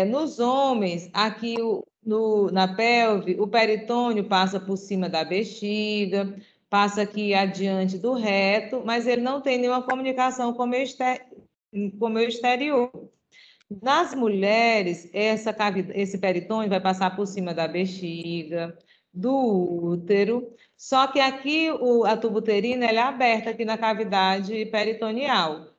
Speaker 1: Nos homens, aqui na pelve, o peritônio passa por cima da bexiga, passa aqui adiante do reto, mas ele não tem nenhuma comunicação com o meio exterior. Nas mulheres, esse peritônio vai passar por cima da bexiga, do útero, só que aqui a tuba uterina ela é aberta aqui na cavidade peritoneal.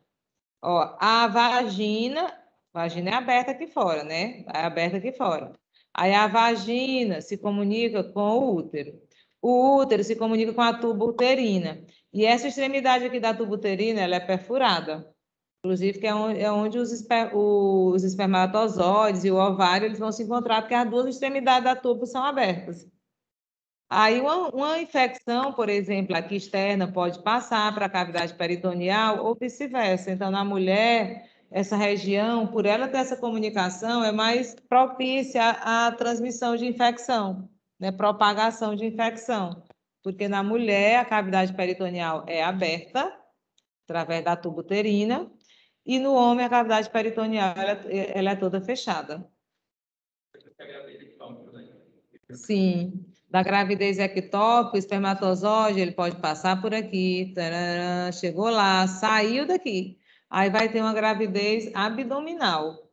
Speaker 1: Ó, a vagina é aberta aqui fora, né? É aberta aqui fora. Aí a vagina se comunica com o útero. O útero se comunica com a tuba uterina. E essa extremidade aqui da tuba uterina, ela é perfurada. Inclusive, que é onde os espermatozoides e o ovário eles vão se encontrar, porque as duas extremidades da tuba são abertas. Aí, uma infecção, por exemplo, aqui externa, pode passar para a cavidade peritoneal ou vice-versa. Então, na mulher, essa região, por ela ter essa comunicação, é mais propícia à transmissão de infecção, né? Propagação de infecção. Porque na mulher, a cavidade peritoneal é aberta, através da tuba uterina, e no homem, a cavidade peritoneal ela é toda fechada. Sim. Da gravidez ectópica, o espermatozoide, ele pode passar por aqui, tarará, chegou lá, saiu daqui. Aí vai ter uma gravidez abdominal.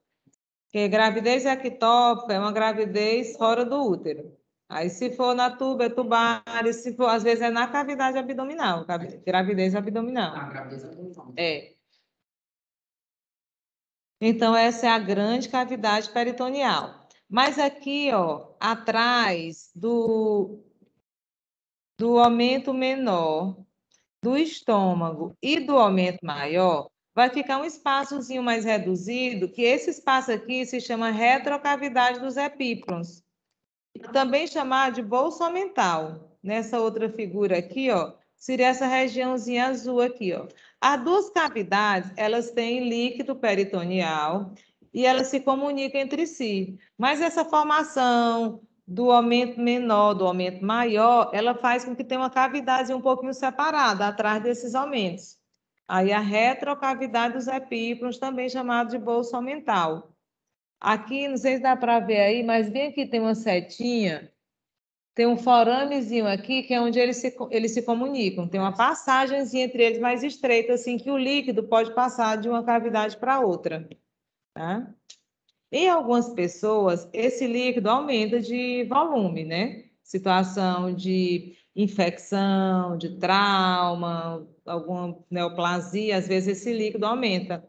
Speaker 1: Porque gravidez ectópica é uma gravidez fora do útero. Aí, se for na tuba, é tubária, se for, às vezes, é na cavidade abdominal, gravidez abdominal.
Speaker 2: Ah, gravidez abdominal.
Speaker 1: Então, essa é a grande cavidade peritoneal. Mas aqui, ó, atrás do aumento menor do estômago e do aumento maior, vai ficar um espaçozinho mais reduzido, que esse espaço aqui se chama retrocavidade dos epíplons. Também chamado de bolsa mental. Nessa outra figura aqui, ó, seria essa regiãozinha azul aqui, ó. As duas cavidades, elas têm líquido peritoneal e elas se comunicam entre si. Mas essa formação do aumento menor, do aumento maior, ela faz com que tenha uma cavidade um pouquinho separada atrás desses aumentos. Aí a retrocavidade dos epíplons, também chamado de bolsa mental. Aqui, não sei se dá para ver aí, mas bem aqui tem uma setinha, tem um foramezinho aqui, que é onde eles se comunicam. Tem uma passagenzinha entre eles mais estreita, assim, que o líquido pode passar de uma cavidade para outra. Tá? Em algumas pessoas, esse líquido aumenta de volume, né? Situação de infecção, de trauma, alguma neoplasia, às vezes esse líquido aumenta.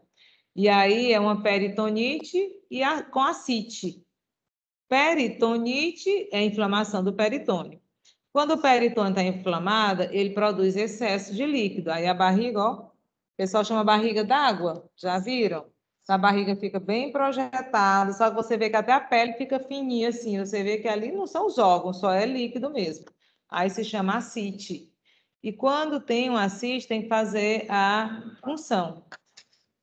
Speaker 1: E aí é uma peritonite com ascite. Peritonite é a inflamação do peritônio. Quando o peritônio está inflamado, ele produz excesso de líquido. Aí a barriga, ó, o pessoal chama barriga d'água, já viram? A barriga fica bem projetada, só que você vê que até a pele fica fininha assim, você vê que ali não são os órgãos, só é líquido mesmo. Aí se chama ascite. E quando tem um ascite, tem que fazer a punção,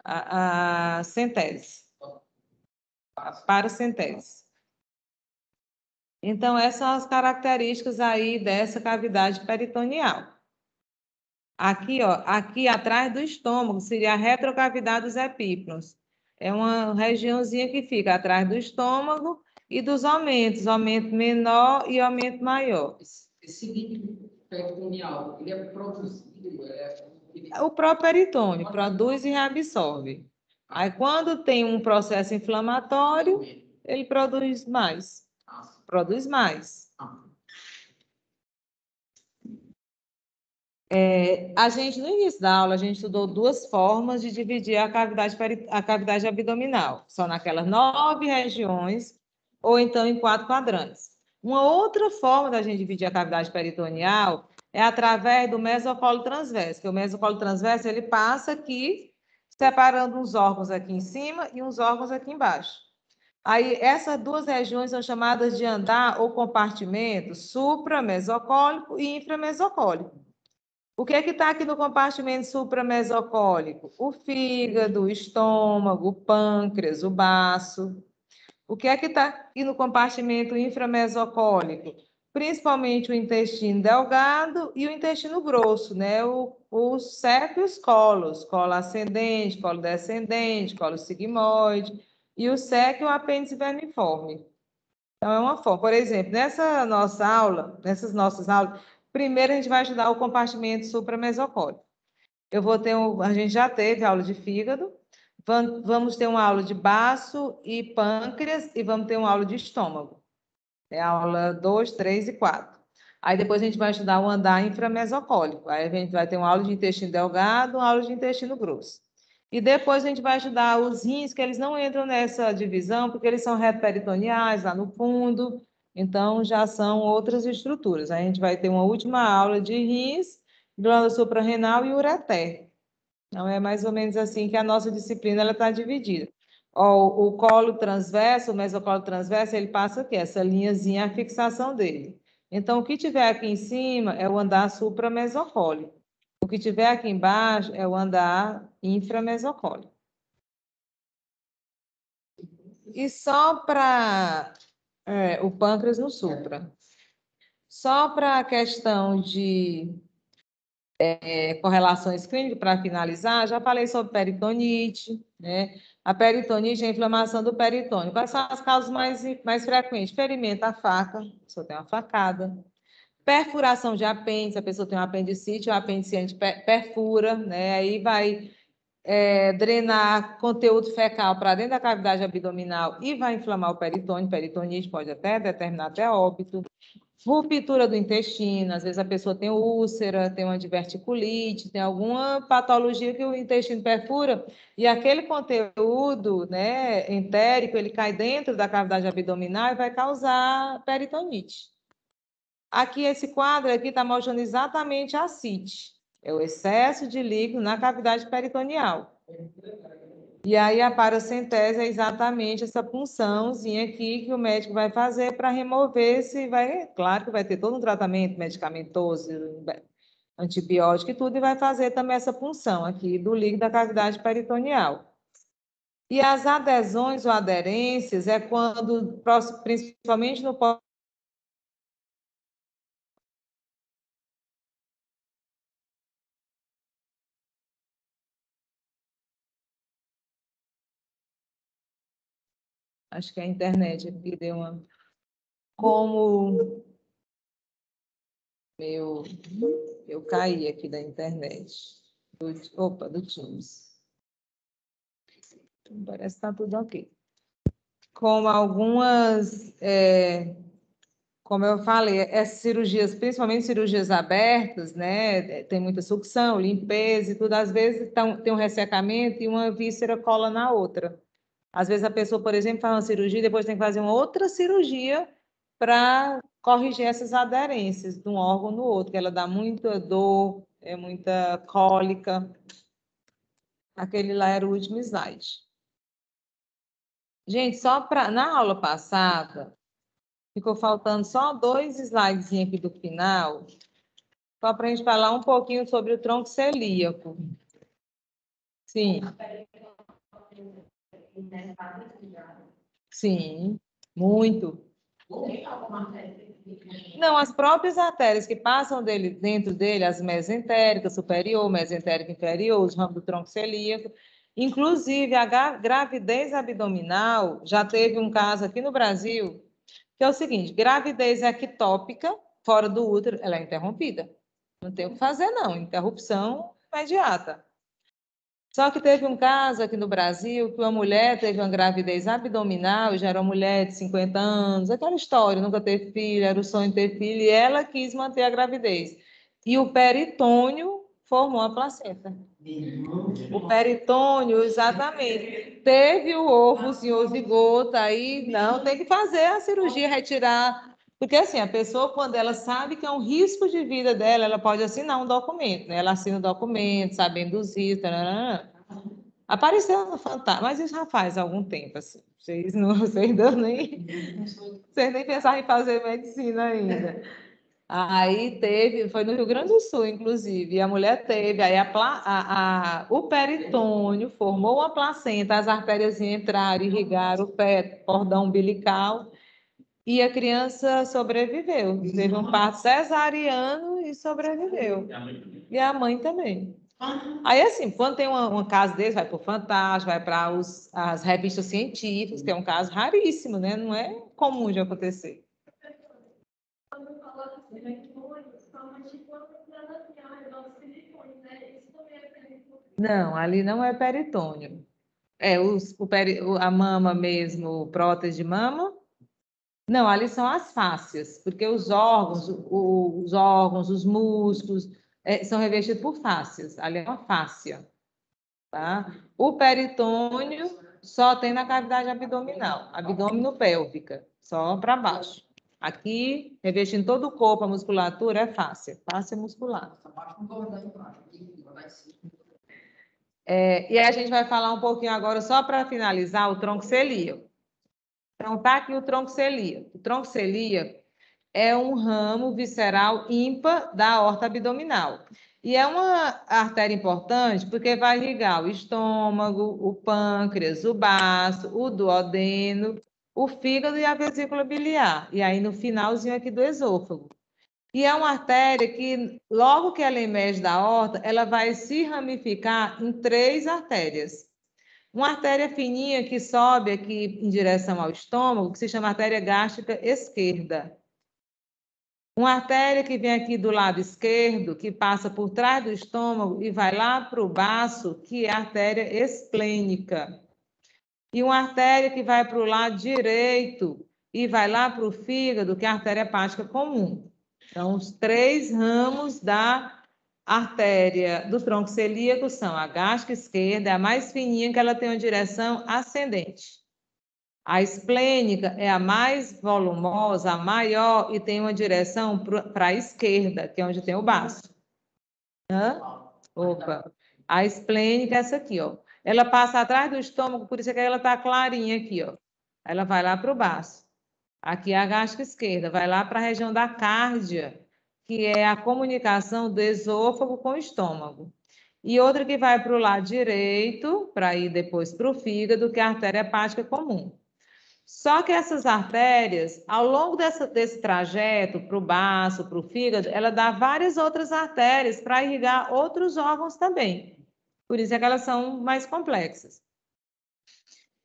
Speaker 1: a centese, a paracentese. Então, essas são as características aí dessa cavidade peritoneal. Aqui, ó, aqui atrás do estômago seria a retrocavidade dos epíplonos. É uma regiãozinha que fica atrás do estômago e dos aumentos, aumento menor e aumento maior.
Speaker 2: Esse líquido peritoneal, ele é produzido?
Speaker 1: O próprio peritônio produz e reabsorve. Aí, quando tem um processo inflamatório, ele produz mais. Produz mais. A gente, no início da aula, a gente estudou duas formas de dividir a cavidade abdominal. Só naquelas 9 regiões, ou então em 4 quadrantes. Uma outra forma da gente dividir a cavidade peritoneal é através do mesocolo transverso, que o mesocolo transverso ele passa aqui, separando uns órgãos aqui em cima e uns órgãos aqui embaixo. Aí, essas duas regiões são chamadas de andar ou compartimento supramesocólico e inframesocólico. O que é que está aqui no compartimento supramesocólico? O fígado, o estômago, o pâncreas, o baço. O que é que está aqui no compartimento inframesocólico? Principalmente o intestino delgado e o intestino grosso, né? O seco e os colos, colo ascendente, colo descendente, colo sigmoide, e o seco e o apêndice vermiforme. Então, é uma forma. Por exemplo, nessas nossas aulas, primeiro a gente vai estudar o compartimento supramesocólico. A gente já teve aula de fígado, vamos ter uma aula de baço e pâncreas e vamos ter uma aula de estômago. É a aula 2, 3 e 4. Aí depois a gente vai estudar o andar inframesocólico. Aí a gente vai ter uma aula de intestino delgado, uma aula de intestino grosso. E depois a gente vai estudar os rins, que eles não entram nessa divisão, porque eles são retroperitoneais, lá no fundo, então já são outras estruturas. A gente vai ter uma última aula de rins, glândula suprarrenal e ureter. Então, é mais ou menos assim que a nossa disciplina está dividida. Ó, o colo transverso, o mesocolo transverso, ele passa aqui, essa linhazinha, a fixação dele. Então, o que tiver aqui em cima é o andar supramesocólico. O que tiver aqui embaixo é o andar inframesocólico. E só para o pâncreas no supra. Só para a questão de correlações clínicas, para finalizar, já falei sobre peritonite, né? A peritonite é a inflamação do peritônio. Quais são as causas mais frequentes? Ferimento à faca, a pessoa tem uma facada. Perfuração de apêndice, a pessoa tem um apendicite, o apendicite perfura, né? Aí vai drenar conteúdo fecal para dentro da cavidade abdominal e vai inflamar o peritônio. Peritonite pode até determinar até óbito. Ruptura do intestino, às vezes a pessoa tem úlcera, tem uma diverticulite, tem alguma patologia que o intestino perfura e aquele conteúdo, né, entérico, ele cai dentro da cavidade abdominal e vai causar peritonite. Aqui, esse quadro aqui está mostrando exatamente a ascite, é o excesso de líquido na cavidade peritoneal. E aí a paracentese é exatamente essa punçãozinha aqui que o médico vai fazer para remover claro que vai ter todo um tratamento medicamentoso, antibiótico e tudo, e vai fazer também essa punção aqui do líquido da cavidade peritoneal. E as adesões ou aderências é quando, principalmente no acho que a internet aqui deu uma... Como eu caí aqui da internet. Do Teams. Parece que está tudo ok. Como algumas Como eu falei, essas cirurgias, principalmente cirurgias abertas, né? Tem muita sucção, limpeza e tudo. Às vezes tem um ressecamento e uma víscera cola na outra. Às vezes a pessoa, por exemplo, faz uma cirurgia e depois tem que fazer uma outra cirurgia para corrigir essas aderências de um órgão no outro, que ela dá muita dor, é muita cólica. Aquele lá era o último slide. Gente, só para na aula passada, ficou faltando só 2 slides aqui do final, só para a gente falar um pouquinho sobre o tronco celíaco. Sim. Sim, muito. Não, as próprias artérias que passam dentro dele, as mesentéricas superior, mesentérica inferior, os ramos do tronco celíaco. Inclusive, a gravidez abdominal, já teve um caso aqui no Brasil, que é o seguinte, gravidez ectópica, fora do útero, ela é interrompida. Não tem o que fazer, não, interrupção imediata. Só que teve um caso aqui no Brasil que uma mulher teve uma gravidez abdominal, já era uma mulher de 50 anos, aquela história, nunca teve filho, era o sonho de ter filho, e ela quis manter a gravidez. E o peritônio formou a placenta. O peritônio, exatamente. Teve o ovo, o zigoto, aí não, tem que fazer a cirurgia, retirar. Porque assim, a pessoa, quando ela sabe que é um risco de vida dela, ela pode assinar um documento, né? Ela assina o documento, sabendo dos riscos. Apareceu no Fantástico, mas isso já faz algum tempo, assim. Vocês nem pensaram em fazer medicina ainda. Aí teve, foi no Rio Grande do Sul, inclusive, e a mulher teve, aí o peritônio formou uma placenta, as artérias entraram, irrigaram o pé, cordão umbilical, e a criança sobreviveu. Teve um parto cesariano e sobreviveu. E a mãe também. Aí, assim, quando tem um caso desse, vai para o Fantástico, vai para as revistas científicas, que é um caso raríssimo, né? Não é comum de acontecer. Não, ali não é peritônio. É a mama mesmo, prótese de mama. Não, ali são as fáscias, porque os órgãos, os músculos, são revestidos por fáscias. Ali é uma fáscia, tá? O peritônio só tem na cavidade abdominal, abdômeno-pélvica, só para baixo. Aqui, revestindo todo o corpo, a musculatura é fáscia muscular. E a gente vai falar um pouquinho agora, só para finalizar, o tronco celíaco. Então, tá aqui o tronco celíaco. O tronco celíaco é um ramo visceral ímpar da aorta abdominal. E é uma artéria importante porque vai irrigar o estômago, o pâncreas, o baço, o duodeno, o fígado e a vesícula biliar. E aí no finalzinho aqui do esôfago. E é uma artéria que, logo que ela emerge da aorta, ela vai se ramificar em 3 artérias. Uma artéria fininha que sobe aqui em direção ao estômago, que se chama artéria gástrica esquerda. Uma artéria que vem aqui do lado esquerdo, que passa por trás do estômago e vai lá para o baço, que é a artéria esplênica. E uma artéria que vai para o lado direito e vai lá para o fígado, que é a artéria hepática comum. Então, os 3 ramos da artéria do tronco celíaco são a gástrica esquerda, é a mais fininha, que ela tem uma direção ascendente. A esplênica é a mais volumosa, a maior, e tem uma direção para a esquerda, que é onde tem o baço. Opa! A esplênica é essa aqui, ó. Ela passa atrás do estômago, por isso é que ela está clarinha aqui, ó. Ela vai lá para o baço. Aqui é a gástrica esquerda, vai lá para a região da cárdia, que é a comunicação do esôfago com o estômago. E outra que vai para o lado direito, para ir depois para o fígado, que é a artéria hepática comum. Só que essas artérias, ao longo desse trajeto, para o baço, para o fígado, ela dá várias outras artérias para irrigar outros órgãos também. Por isso é que elas são mais complexas.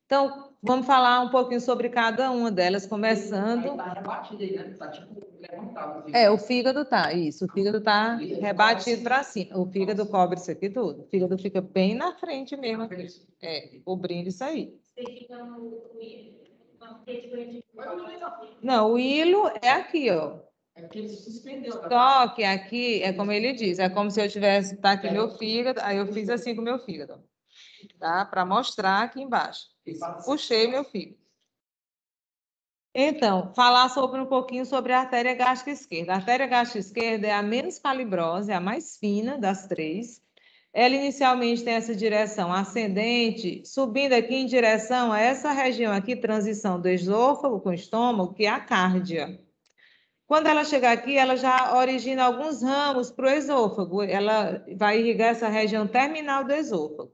Speaker 1: Então, vamos falar um pouquinho sobre cada uma delas, começando... o fígado tá, isso. O fígado tá rebatido para cima. O fígado cobre isso aqui tudo. O fígado fica bem na frente mesmo aqui. Cobrindo isso aí. Não, o hilo é aqui, ó.
Speaker 2: É porque ele suspendeu.
Speaker 1: Só que aqui é como ele diz, é como se eu tivesse, tá aqui meu fígado, aí eu fiz assim com o meu fígado, tá? Para mostrar aqui embaixo. Puxei meu fígado. Então, falar sobre um pouquinho sobre a artéria gástrica esquerda. A artéria gástrica esquerda é a menos calibrosa, é a mais fina das três. Ela inicialmente tem essa direção ascendente, subindo aqui em direção a essa região aqui, transição do esôfago com o estômago, que é a cárdia. Quando ela chegar aqui, ela já origina alguns ramos para o esôfago. Ela vai irrigar essa região terminal do esôfago.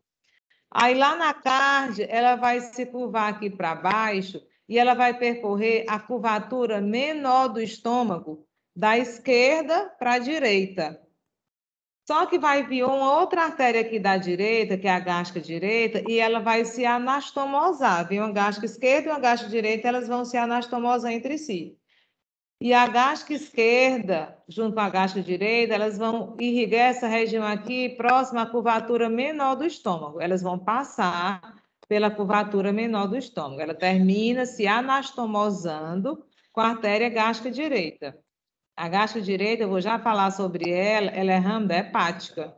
Speaker 1: Aí lá na cárdia, ela vai se curvar aqui para baixo e ela vai percorrer a curvatura menor do estômago, da esquerda para a direita. Só que vai vir uma outra artéria aqui da direita, que é a gástrica direita, e ela vai se anastomosar. Vem uma gástrica esquerda e uma gástrica direita, elas vão se anastomosar entre si. E a gástrica esquerda, junto com a gástrica direita, elas vão irrigar essa região aqui, próxima à curvatura menor do estômago. Elas vão passar pela curvatura menor do estômago. Ela termina se anastomosando com a artéria gástrica direita. A gástrica direita, eu vou já falar sobre ela, ela é ramo da hepática.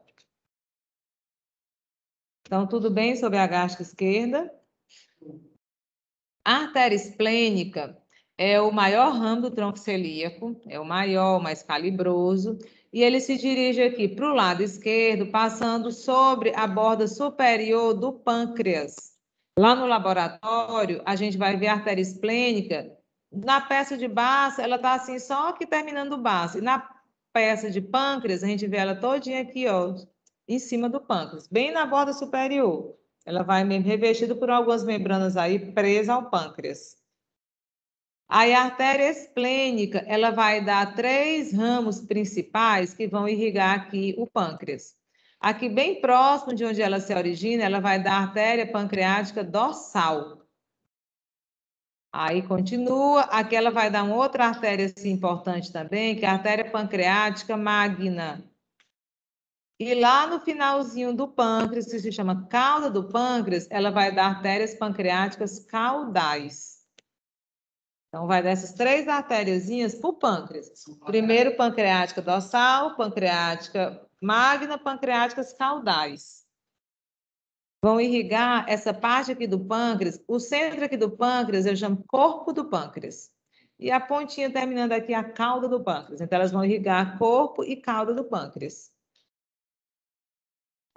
Speaker 1: Então, tudo bem sobre a gástrica esquerda? A artéria esplênica é o maior ramo do tronco celíaco, é o maior, mais calibroso, e ele se dirige aqui para o lado esquerdo, passando sobre a borda superior do pâncreas. Lá no laboratório, a gente vai ver a artéria esplênica. Na peça de baço, ela está assim, só que terminando o baço. E na peça de pâncreas, a gente vê ela todinha aqui, ó, em cima do pâncreas, bem na borda superior. Ela vai revestida por algumas membranas aí presa ao pâncreas. Aí a artéria esplênica, ela vai dar 3 ramos principais que vão irrigar aqui o pâncreas. Aqui bem próximo de onde ela se origina, ela vai dar a artéria pancreática dorsal. Aí continua, aqui ela vai dar uma outra artéria assim, importante também, que é a artéria pancreática magna. E lá no finalzinho do pâncreas, que se chama cauda do pâncreas, ela vai dar artérias pancreáticas caudais. Então, vai dessas 3 artériazinhas para o pâncreas. Primeiro, pancreática dorsal, pancreática magna, pancreáticas caudais. Vão irrigar essa parte aqui do pâncreas. O centro aqui do pâncreas eu chamo corpo do pâncreas. E a pontinha terminando aqui a cauda do pâncreas. Então, elas vão irrigar corpo e cauda do pâncreas.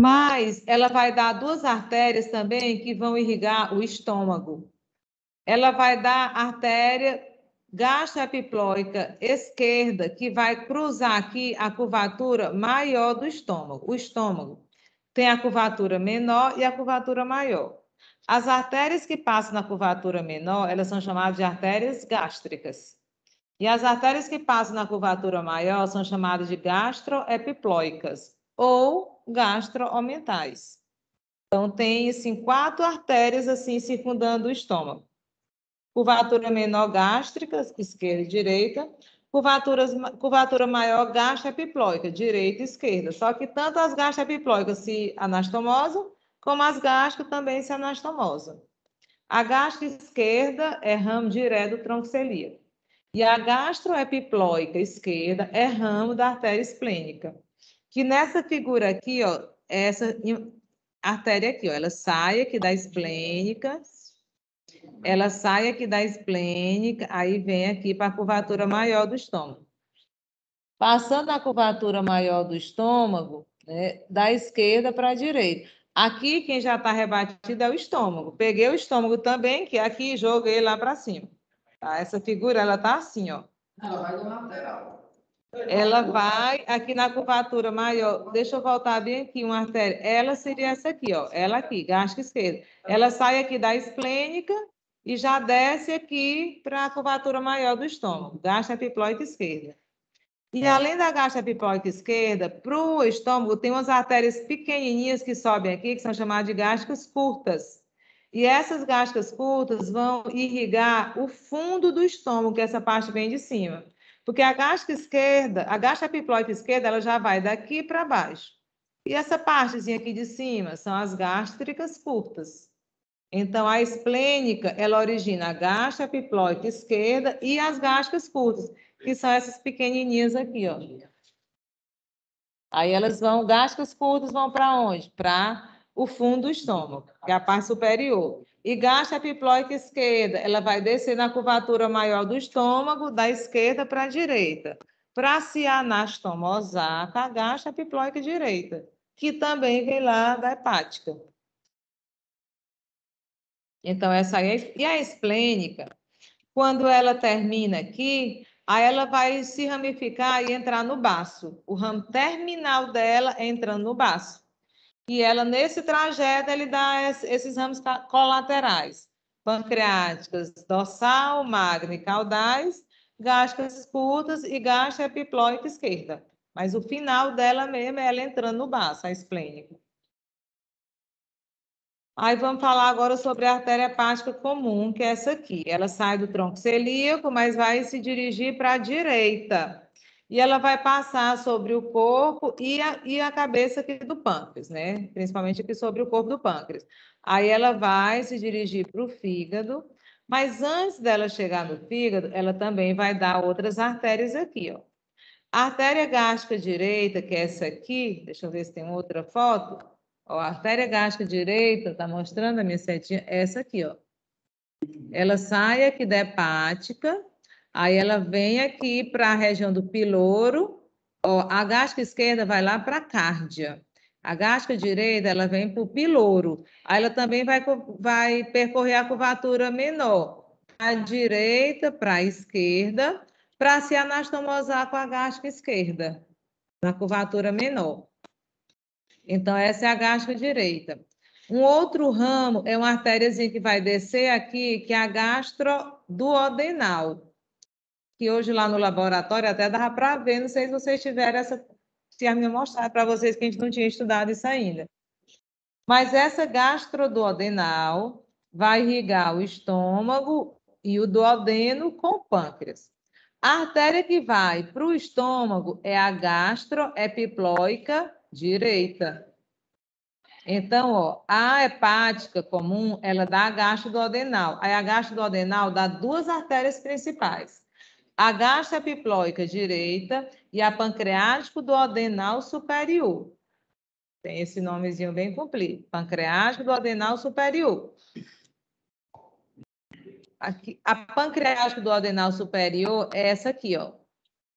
Speaker 1: Mas ela vai dar 2 artérias também que vão irrigar o estômago. Ela vai dar a artéria gastroepiploica esquerda, que vai cruzar aqui a curvatura maior do estômago. O estômago tem a curvatura menor e a curvatura maior. As artérias que passam na curvatura menor, elas são chamadas de artérias gástricas. E as artérias que passam na curvatura maior são chamadas de gastroepiploicas ou gastroomentais. Então, tem, assim, 4 artérias, assim, circundando o estômago. Curvatura menor gástrica, esquerda e direita. Curvatura maior gastroepiploica, direita e esquerda. Só que tanto as gastroepiploicas se anastomosam, como as gastro também se anastomosam. A gastro esquerda é ramo direto do tronco celíaco. E a gastroepiploica esquerda é ramo da artéria esplênica. Que nessa figura aqui, ó, essa artéria aqui, ó, ela sai aqui da esplênica, aí vem aqui para a curvatura maior do estômago. Passando a curvatura maior do estômago, né, da esquerda para a direita. Aqui, quem já está rebatido é o estômago. Peguei o estômago também, que é aqui, e joguei lá para cima. Tá? Essa figura, ela está assim, ó.
Speaker 2: Ela vai no lateral.
Speaker 1: Ela vai aqui na curvatura maior. Deixa eu voltar bem aqui, uma artéria. Ela seria essa aqui, ó. Ela aqui, gástrica esquerda. Ela sai aqui da esplênica e já desce aqui para a curvatura maior do estômago, gastroepiploica esquerda. E além da gastroepiploica esquerda, para o estômago tem umas artérias pequenininhas que sobem aqui, que são chamadas de gástricas curtas. E essas gástricas curtas vão irrigar o fundo do estômago, que é essa parte bem de cima. Porque a gástrica esquerda, a gastroepiploica esquerda, ela já vai daqui para baixo. E essa partezinha aqui de cima são as gástricas curtas. Então, a esplênica, ela origina a gástria epiploica esquerda e as gástricas curtas, que são essas pequenininhas aqui, ó. Aí elas vão, gástricas curtas vão para onde? Para o fundo do estômago, que é a parte superior. E gástria epiploica esquerda, ela vai descer na curvatura maior do estômago, da esquerda para a direita, para se anastomosar com a gástria epiploica direita, que também vem lá da hepática. Então, essa aí é... E a esplênica, quando ela termina aqui, aí ela vai se ramificar e entrar no baço. O ramo terminal dela é entrando no baço. E ela, nesse trajeto, ele dá esses ramos colaterais. Pancreáticas, dorsal, magna e caudais, gástricas curtas e gástria epiploica esquerda. Mas o final dela mesmo é ela entrando no baço, a esplênica. Aí vamos falar agora sobre a artéria hepática comum, que é essa aqui. Ela sai do tronco celíaco, mas vai se dirigir para a direita. E ela vai passar sobre o corpo e a cabeça aqui do pâncreas, né? Principalmente aqui sobre o corpo do pâncreas. Aí ela vai se dirigir para o fígado, mas antes dela chegar no fígado, ela também vai dar outras artérias aqui, ó. A artéria gástrica direita, que é essa aqui, deixa eu ver se tem outra foto. Ó, a artéria gástrica direita, está mostrando a minha setinha, essa aqui, ó. Ela sai aqui da hepática, aí ela vem aqui para a região do piloro. Ó, a gástrica esquerda vai lá para a cárdia. A gástrica direita, ela vem para o piloro. Aí ela também vai percorrer a curvatura menor. A direita para a esquerda, para se anastomosar com a gástrica esquerda, na curvatura menor. Então, essa é a gástrica direita. Um outro ramo é uma artériazinha que vai descer aqui, que é a gastroduodenal, que hoje lá no laboratório até dava para ver, não sei se vocês tiveram essa, se a minha mostrar para vocês que a gente não tinha estudado isso ainda. Mas essa gastroduodenal vai irrigar o estômago e o duodeno com o pâncreas. A artéria que vai para o estômago é a gastroepiploica direita. Então, ó, a hepática comum, ela dá a gastroduodenal. Aí a gastroduodenal dá duas artérias principais. A gastroepiploica direita e a pancreático duodenal superior. Tem esse nomezinho bem comprido. Pancreático duodenal superior. Aqui, a pancreático duodenal superior é essa aqui, ó.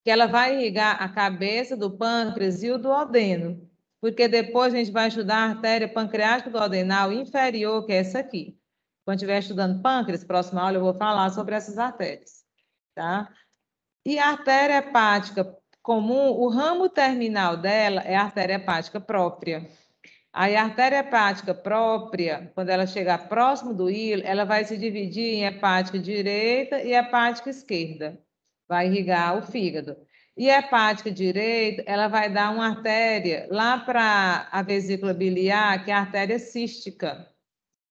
Speaker 1: Que ela vai irrigar a cabeça do pâncreas e o duodeno. Porque depois a gente vai estudar a artéria pancreática duodenal inferior, que é essa aqui. Quando estiver estudando pâncreas, próxima aula eu vou falar sobre essas artérias, tá? E a artéria hepática comum, o ramo terminal dela é a artéria hepática própria. Aí a artéria hepática própria, quando ela chegar próximo do hilo, ela vai se dividir em hepática direita e hepática esquerda. Vai irrigar o fígado. E a hepática direita, ela vai dar uma artéria lá para a vesícula biliar, que é a artéria cística.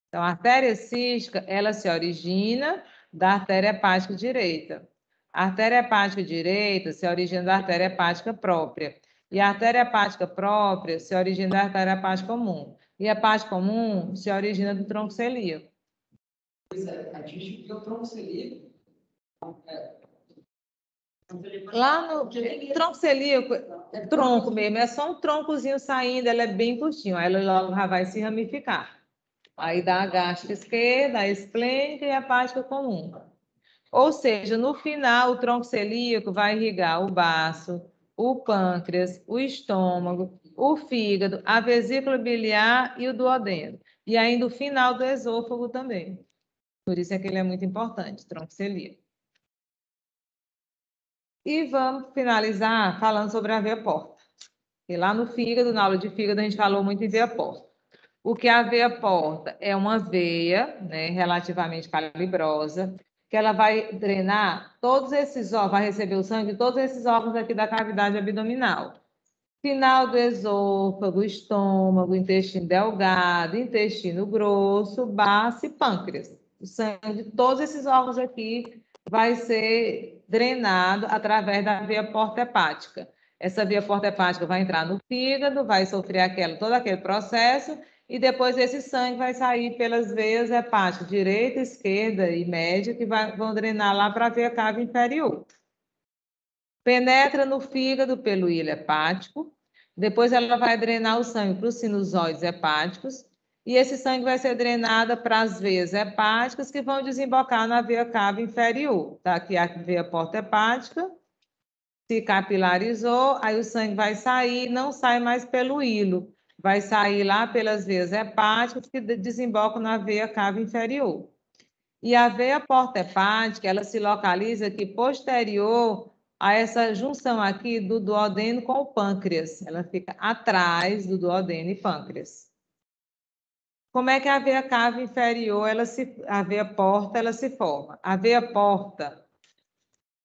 Speaker 1: Então, a artéria cística, ela se origina da artéria hepática direita. A artéria hepática direita se origina da artéria hepática própria. E a artéria hepática própria se origina da artéria hepática comum. E a hepática comum se origina do tronco celíaco.
Speaker 2: Pois é, a gente viu o tronco celíaco.
Speaker 1: Lá no tronco celíaco, tronco mesmo, é só um troncozinho saindo, ela é bem curtinho, aí ela logo já vai se ramificar. Aí dá a gástrica esquerda, a esplênica e a hepática comum. Ou seja, no final, o tronco celíaco vai irrigar o baço, o pâncreas, o estômago, o fígado, a vesícula biliar e o duodeno. E ainda o final do esôfago também. Por isso é que ele é muito importante, tronco celíaco. E vamos finalizar falando sobre a veia porta. E lá no fígado, na aula de fígado, a gente falou muito em veia porta. O que é a veia porta? É uma veia, né, relativamente calibrosa, que ela vai drenar todos esses órgãos, vai receber o sangue de todos esses órgãos aqui da cavidade abdominal. Final do esôfago, estômago, intestino delgado, intestino grosso, baço e pâncreas. O sangue de todos esses órgãos aqui vai ser drenado através da veia porta hepática. Essa veia porta hepática vai entrar no fígado, vai sofrer todo aquele processo e depois esse sangue vai sair pelas veias hepáticas, direita, esquerda e média, que vão drenar lá para a veia cava inferior. Penetra no fígado pelo hilo hepático, depois ela vai drenar o sangue para os sinusoides hepáticos, e esse sangue vai ser drenado para as veias hepáticas que vão desembocar na veia cava inferior. Tá aqui a veia porta hepática, se capilarizou, aí o sangue vai sair, não sai mais pelo hilo, vai sair lá pelas veias hepáticas que desembocam na veia cava inferior. E a veia porta hepática, ela se localiza aqui posterior a essa junção aqui do duodeno com o pâncreas. Ela fica atrás do duodeno e pâncreas. Como é que a veia cava inferior, a veia porta, ela se forma? A veia porta,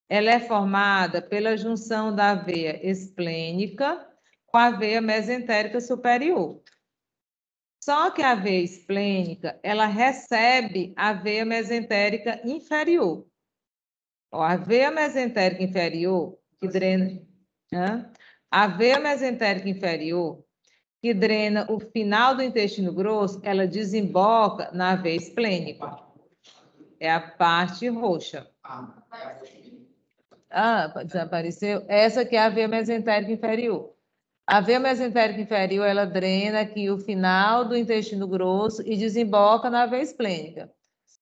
Speaker 1: ela é formada pela junção da veia esplênica com a veia mesentérica superior. Só que a veia esplênica, ela recebe a veia mesentérica inferior. Ó, a veia mesentérica inferior, que drena... A veia mesentérica inferior, que drena o final do intestino grosso, ela desemboca na veia esplênica. É a parte roxa. Desapareceu? Essa aqui é a veia mesentérica inferior. A veia mesentérica inferior, ela drena aqui o final do intestino grosso e desemboca na veia esplênica.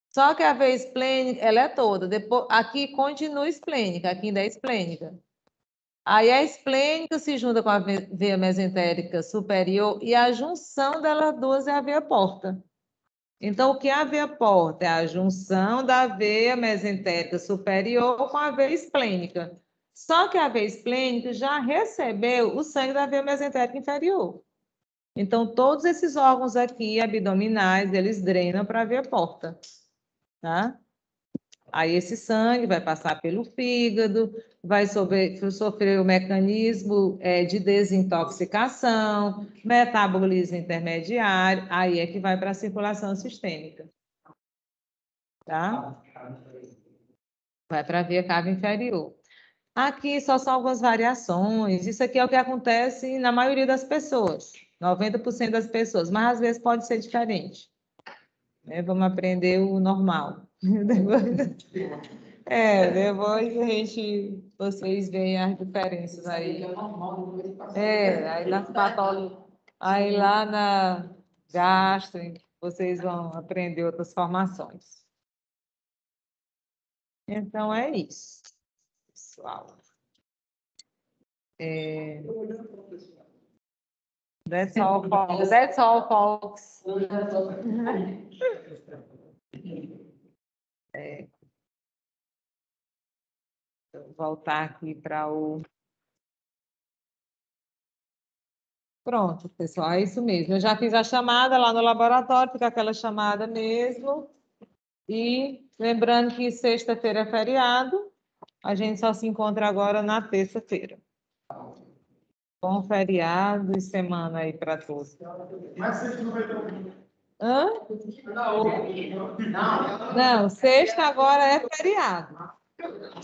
Speaker 1: Só que a veia esplênica, ela é toda. Depois, aqui continua esplênica, aqui ainda é esplênica. Aí a esplênica se junta com a veia mesentérica superior e a junção delas duas é a veia porta. Então, o que é a veia porta? É a junção da veia mesentérica superior com a veia esplênica. Só que a veia esplênica já recebeu o sangue da veia mesentérica inferior. Então, todos esses órgãos aqui abdominais, eles drenam para a veia porta, tá? Aí esse sangue vai passar pelo fígado, vai sofrer o mecanismo de desintoxicação, metabolismo intermediário, aí é que vai para a circulação sistêmica. Tá? Vai para a veia cava inferior. Aqui só são algumas variações, isso aqui é o que acontece na maioria das pessoas, 90% das pessoas, mas às vezes pode ser diferente. Vamos aprender o normal. Vocês veem as diferenças aí. Aí nas patologias, aí lá na gastro, vocês vão aprender outras formações. Então é isso, pessoal. That's all, folks. That's all, folks. Vou voltar aqui para o... Pronto, pessoal, é isso mesmo. Eu já fiz a chamada lá no laboratório, fica aquela chamada mesmo. E lembrando que sexta-feira é feriado, a gente só se encontra agora na terça-feira. Bom feriado e semana aí para todos.
Speaker 3: Mas sexta não vai ter.
Speaker 1: Hã? Não, sexta agora é feriado.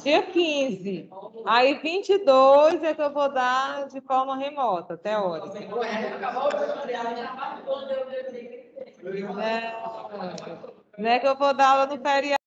Speaker 1: Dia 15. Aí 22 é que eu vou dar de forma remota, teórica. Não é que eu vou dar aula no feriado.